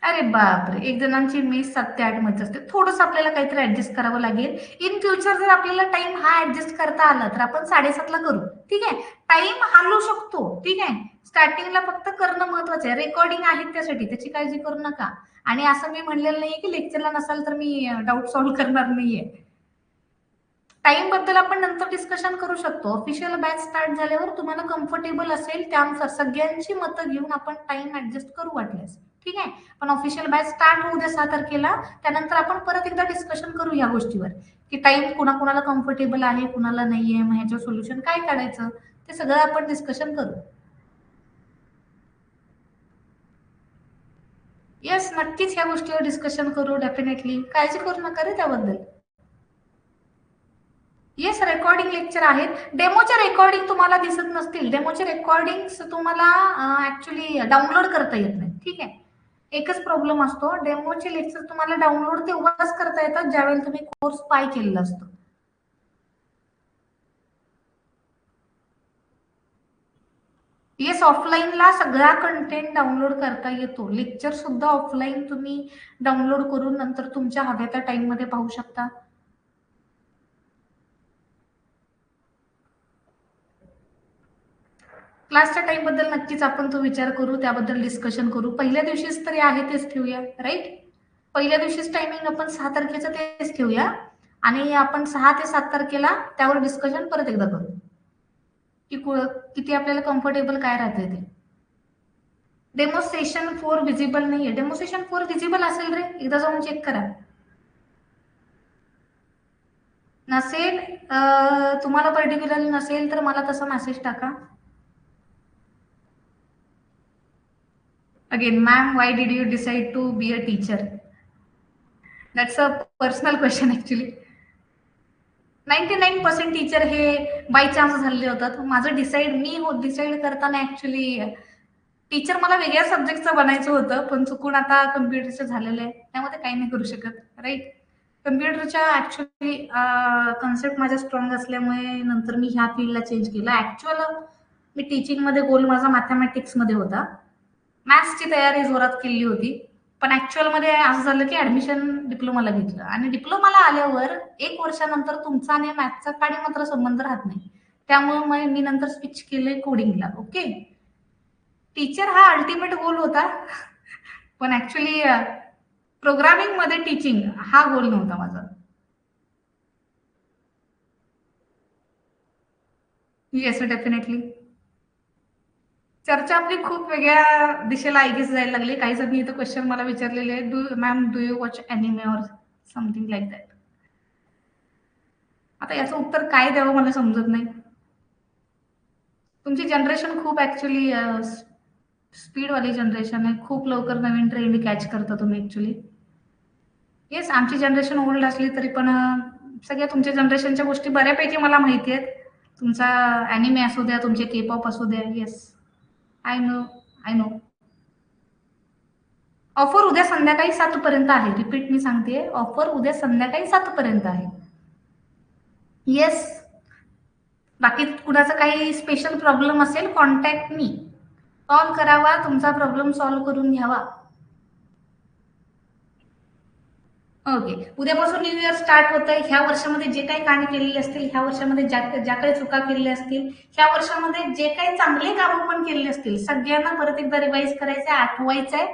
अरे बापरे! एक जणांची मेस 7 ते 8 मध्ये असते. थोडंसं आपल्याला काहीतरी ॲडजस्ट करावं लागेल. इन फ्युचर जर आपल्याला टाईम हा ॲडजस्ट करता आला, तर आपण 7:30 ला करू. ठीक आहे. टाईम हलू शकतो. ठीक आहे. स्टार्टिंगला फक्त करणं महत्वाचं आहे. रेकॉर्डिंग आहे त्यासाठी, त्याची काळजी करू नका. आणि असं मी म्हणलेलं नाहीये की लेक्चरला नसाल तर मी डाऊट सॉल्व्ह करणार नाहीये. टाइम बद्दल आपण नंतर डिस्कशन करू शकतो. ऑफिशियल बॅच स्टार्ट झाल्यावर तुम्हाला कम्फर्टेबल असेल त्यानुसार सगळ्यांची मतं घेऊन आपण टाइम ऍडजस्ट करू वाटल्यास. ठीक आहे, पण ऑफिशियल बॅच स्टार्ट होऊ द्या 6 तारखेला, त्यानंतर आपण परत एकदा डिस्कशन करू या गोष्टीवर, की टाइम कुणाकुणाला कम्फर्टेबल आहे, कुणाला नाहीये, मग ह्याचं सोल्युशन काय काढायचं, ते सगळं आपण डिस्कशन करू. येस, नक्कीच ह्या गोष्टीवर डिस्कशन करू, डेफिनेटली काळजी करू नका रे त्याबद्दल. येस, रेकॉर्डिंग लेक्चर आहेत. डेमोचे रेकॉर्डिंग तुम्हाला दिसत नसतील, डेमोचे रेकॉर्डिंग तुम्हाला ऍक्च्युली डाउनलोड करता येत नाही. ठीक आहे, एकच प्रॉब्लेम असतो, डेमोचे लेक्चर तुम्हाला डाउनलोड तेव्हाच करता येतात ज्यावेळेला तुम्ही कोर्स बाय केलेला असतो. येस, ऑफलाईनला सगळा कंटेंट डाउनलोड करता येतो. लेक्चर सुद्धा ऑफलाईन तुम्ही डाउनलोड करून नंतर तुमच्या हव्या त्या टाइम मध्ये पाहू शकता. क्लासच्या टाइम बद्दल नक्कीच आपण तो विचार करू, त्याबद्दल डिस्कशन करू. पहिल्या दिवशीच तरी आहे तेच ठेवूया, राईट? पहिल्या दिवशीच टायमिंग आपण 6 तारखेचं तेच ठेवूया आणि आपण 6 ते 7 तारखेला त्यावर डिस्कशन परत एकदा करू की किती आपल्याला कम्फर्टेबल काय राहते ते. डेमोस्ट्रेशन 4 विजिबल नाहीये. डेमोस्ट्रेशन 4 विजिबल असेल रे, एकदा जाऊन चेक करा. नसेल, तुम्हाला पर्टिक्युलरली नसेल तर मला तसा मेसेज टाका. Again, ma'am, why did you decide to be a teacher? That's a personal question actually. 99% teacher हे बाय चान्स झालेले होतात. माझं डिसाईड करताना ऍक्च्युली टीचर मला वेगळ्या सब्जेक्टचं बनायचं होतं, पण चुकून आता कम्प्युटरचं झालेलं आहे. त्यामध्ये काही नाही करू शकत, राईट? कम्प्युटरच्या ऍक्च्युली कन्सेप्ट माझ्या स्ट्रॉंग असल्यामुळे नंतर मी ह्या फील्डला चेंज केलं. ऍक्च्युअल मी टीचिंगमध्ये गोल माझा मॅथमॅटिक्समध्ये होता. मॅथ्सची तयारी जोरात केली होती, पण ऍक्च्युअलमध्ये असं झालं की ऍडमिशन डिप्लोमाला घेतलं आणि डिप्लोमाला आल्यावर 1 वर्षानंतर तुमचा आणि मॅथचा काही मात्र संबंध राहत नाही. त्यामुळे मी नंतर स्विच केले कोडिंगला. ओके, टीचर हा अल्टिमेट गोल होता, पण ऍक्च्युली प्रोग्रामिंग मध्ये टीचिंग हा गोल नव्हता माझा. Yes, definitely. चर्चा आपली खूप वेगळ्या दिशेला आय गेस जायला लागली. काही जणी इथं क्वेश्चन मला विचारलेले आहे, do you watch anime or something like that. आता याचं उत्तर काय द्यावं मला समजत नाही. तुमची जनरेशन खूप ऍक्च्युली स्पीडवाली जनरेशन आहे. खूप लवकर नवीन ट्रेंड कॅच करता तुम्ही ऍक्च्युली. येस, आमची जनरेशन ओल्ड असली तरी पण सगळ्या तुमच्या जनरेशनच्या गोष्टी बऱ्यापैकी मला माहिती आहेत. तुमचा अॅनिमे असू द्या, तुमचे के पॉप असू द्या. Yes, I know, I know. Offer उद्या संध्याकाळी 7 पर्यंत आहे. रिपीट मी सांगते, ऑफर उद्या संध्याकाळी 7 पर्यंत आहे. येस, बाकी कुणाचा काही स्पेशल प्रॉब्लेम असेल, कॉन्टॅक्ट मी. कॉल करावा, तुमचा प्रॉब्लेम सॉल्व्ह करून घ्यावा. ओके, उद्यापासून न्यू इयर स्टार्ट होत आहे. ह्या वर्षामध्ये जे काही कामे केलेली असतील, ह्या वर्षामध्ये ज्या काही चुका केलेल्या असतील, ह्या वर्षामध्ये जे काही चांगले कामं पण केलेली असतील, सगळ्यांना परत एकदा रिवाईज करायचंय, आठवायचंय.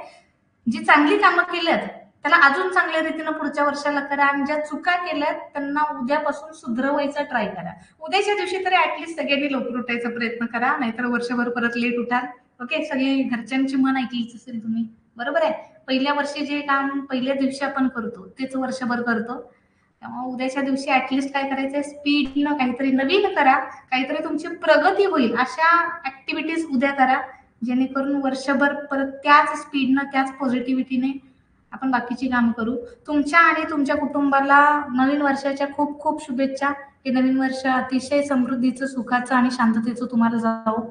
जी चांगली कामं केल्यात त्याला अजून चांगल्या रीतीनं पुढच्या वर्षाला करा आणि ज्या चुका केल्यात त्यांना उद्यापासून सुधरवायचा ट्राय करा. उद्याच्या दिवशी तरी ऍटलीस्ट सगळ्यांनी लवकर उठायचा प्रयत्न करा, नाहीतर वर्षभर परत लेट उठाल. ओके, सगळे घरच्यांची मन ऐकलीच असेल तुम्ही, बरोबर आहे? पहिल्या वर्षी जे काम पहिल्या दिवशी आपण करतो तेच वर्षभर करतो. त्यामुळे उद्याच्या दिवशी ऍटलीस्ट काय करायचंय, स्पीडनं काहीतरी नवीन करा, काहीतरी तुमची प्रगती होईल अशा ऍक्टिव्हिटीज उद्या करा, जेणेकरून वर्षभर परत त्याच स्पीडनं त्याच पॉझिटिव्हिटीने आपण बाकीची कामं करू. तुमच्या आणि तुमच्या कुटुंबाला नवीन वर्षाच्या खूप खूप शुभेच्छा. हे नवीन वर्ष अतिशय समृद्धीचं, सुखाचं आणि शांततेचं तुम्हाला जावो.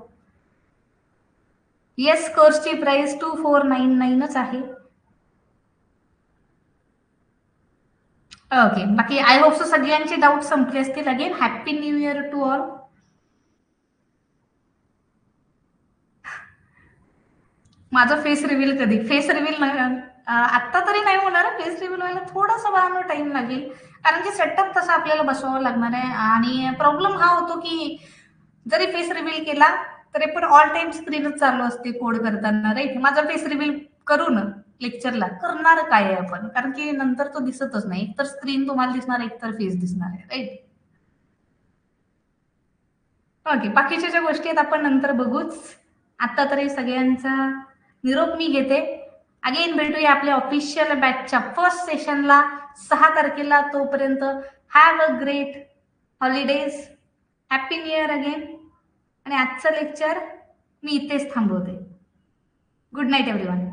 येस, कोर्सची प्राइस 2499च आहे. ओके, बाकी आय होप सो सगळ्यांचे डाऊट संपले असतील. Again happy new year to all. माझं फेस रिव्हील कधी? फेस रिव्हील आत्ता तरी नाही होणार. फेस रिव्हील व्हायला थोडासा वेळानं टाइम लागेल, कारण की सेटअप तसा आपल्याला बसवावं लागणार आहे. आणि प्रॉब्लेम हा होतो की जरी फेस रिव्हील केला तरी पण ऑल टाइम स्क्रीनच चालू असते कोड करताना, राईट? माझा फेस रिव्हील करून लेक्चरला करणार काय आहे आपण, कारण की नंतर तो दिसतच नाही. एक तर स्क्रीन तुम्हाला दिसणार, एक तर फेस दिसणार आहे, राईट? ओके, बाकीच्या ज्या गोष्टी आहेत आपण नंतर बघूच. आता तरी सगळ्यांचा निरोप मी घेते. अगेन भेटूया आपल्या ऑफिशियल बॅचच्या फर्स्ट सेशनला 6 तारखेला. तोपर्यंत have a great holidays, happy new year again. आणि आजचं लेक्चर मी इथेच थांबवते. Good night everyone.